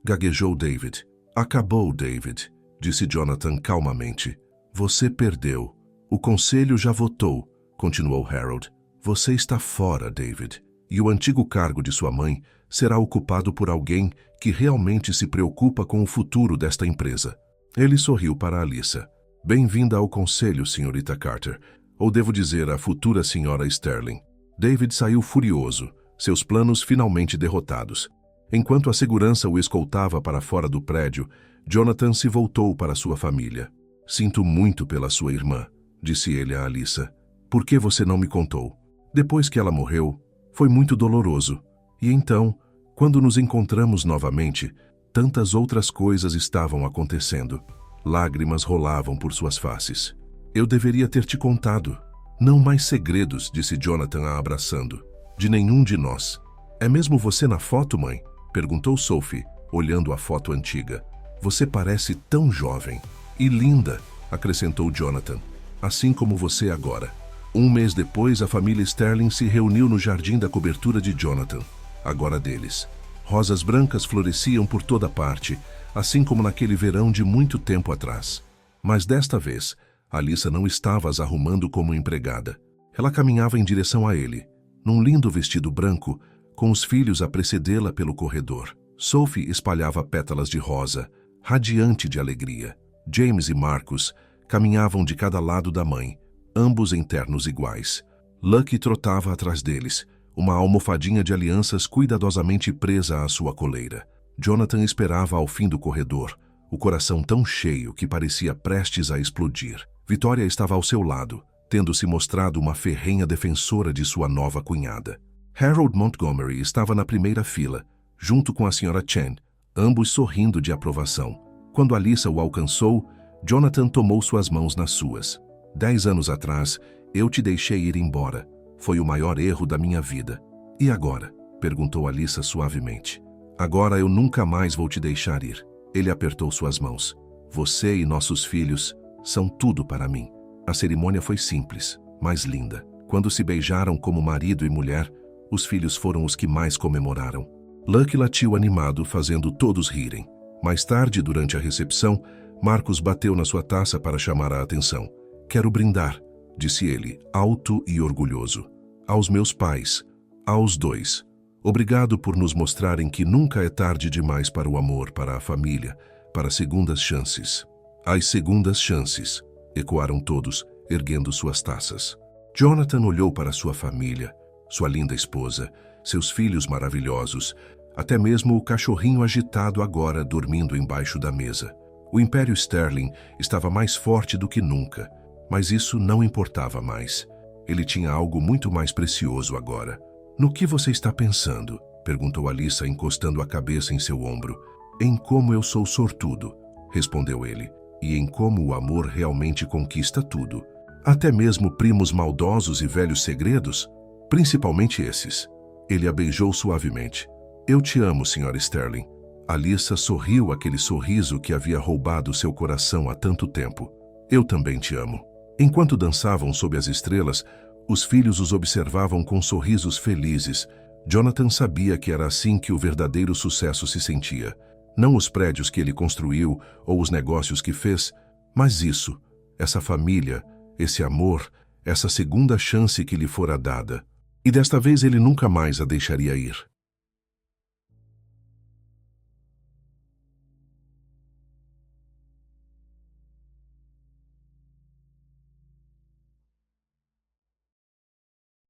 gaguejou David. Acabou, David, disse Jonathan calmamente. Você perdeu. O conselho já votou, continuou Harold. Você está fora, David. E o antigo cargo de sua mãe será ocupado por alguém que realmente se preocupa com o futuro desta empresa. Ele sorriu para Alyssa. Bem-vinda ao conselho, senhorita Carter. Ou devo dizer, a futura senhora Sterling. David saiu furioso, seus planos finalmente derrotados. Enquanto a segurança o escoltava para fora do prédio, Jonathan se voltou para sua família. Sinto muito pela sua irmã, disse ele a Alyssa. Por que você não me contou? Depois que ela morreu, foi muito doloroso. E então, quando nos encontramos novamente, tantas outras coisas estavam acontecendo. Lágrimas rolavam por suas faces. Eu deveria ter te contado. Não mais segredos, disse Jonathan a abraçando. De nenhum de nós. É mesmo você na foto, mãe? Perguntou Sophie, olhando a foto antiga. Você parece tão jovem. E linda, acrescentou Jonathan. Assim como você agora. Um mês depois, a família Sterling se reuniu no jardim da cobertura de Jonathan, agora deles. Rosas brancas floresciam por toda parte, assim como naquele verão de muito tempo atrás. Mas desta vez, Alyssa não estava as arrumando como empregada. Ela caminhava em direção a ele, num lindo vestido branco, com os filhos a precedê-la pelo corredor. Sophie espalhava pétalas de rosa, radiante de alegria. James e Marcus caminhavam de cada lado da mãe, ambos em ternos iguais. Lucky trotava atrás deles, uma almofadinha de alianças cuidadosamente presa à sua coleira. Jonathan esperava ao fim do corredor, o coração tão cheio que parecia prestes a explodir. Vitória estava ao seu lado, tendo se mostrado uma ferrenha defensora de sua nova cunhada. Harold Montgomery estava na primeira fila, junto com a Sra. Chen, ambos sorrindo de aprovação. Quando Alyssa o alcançou, Jonathan tomou suas mãos nas suas. 10 anos atrás, eu te deixei ir embora. Foi o maior erro da minha vida. E agora? Perguntou Alyssa suavemente. Agora eu nunca mais vou te deixar ir. Ele apertou suas mãos. Você e nossos filhos são tudo para mim. A cerimônia foi simples, mas linda. Quando se beijaram como marido e mulher, os filhos foram os que mais comemoraram. Lucky latiu animado, fazendo todos rirem. Mais tarde, durante a recepção, Marcus bateu na sua taça para chamar a atenção. Quero brindar, disse ele, alto e orgulhoso. Aos meus pais, aos dois. Obrigado por nos mostrarem que nunca é tarde demais para o amor, para a família, para segundas chances. As segundas chances, ecoaram todos, erguendo suas taças. Jonathan olhou para sua família, sua linda esposa, seus filhos maravilhosos, até mesmo o cachorrinho agitado agora dormindo embaixo da mesa. O Império Sterling estava mais forte do que nunca, mas isso não importava mais. Ele tinha algo muito mais precioso agora. No que você está pensando? Perguntou Alyssa, encostando a cabeça em seu ombro. Em como eu sou sortudo, respondeu ele, e em como o amor realmente conquista tudo. Até mesmo primos maldosos e velhos segredos, principalmente esses. Ele a beijou suavemente. Eu te amo, Sra. Sterling. Alyssa sorriu aquele sorriso que havia roubado seu coração há tanto tempo. Eu também te amo. Enquanto dançavam sob as estrelas, os filhos os observavam com sorrisos felizes. Jonathan sabia que era assim que o verdadeiro sucesso se sentia. Não os prédios que ele construiu ou os negócios que fez, mas isso, essa família, esse amor, essa segunda chance que lhe fora dada. E desta vez ele nunca mais a deixaria ir.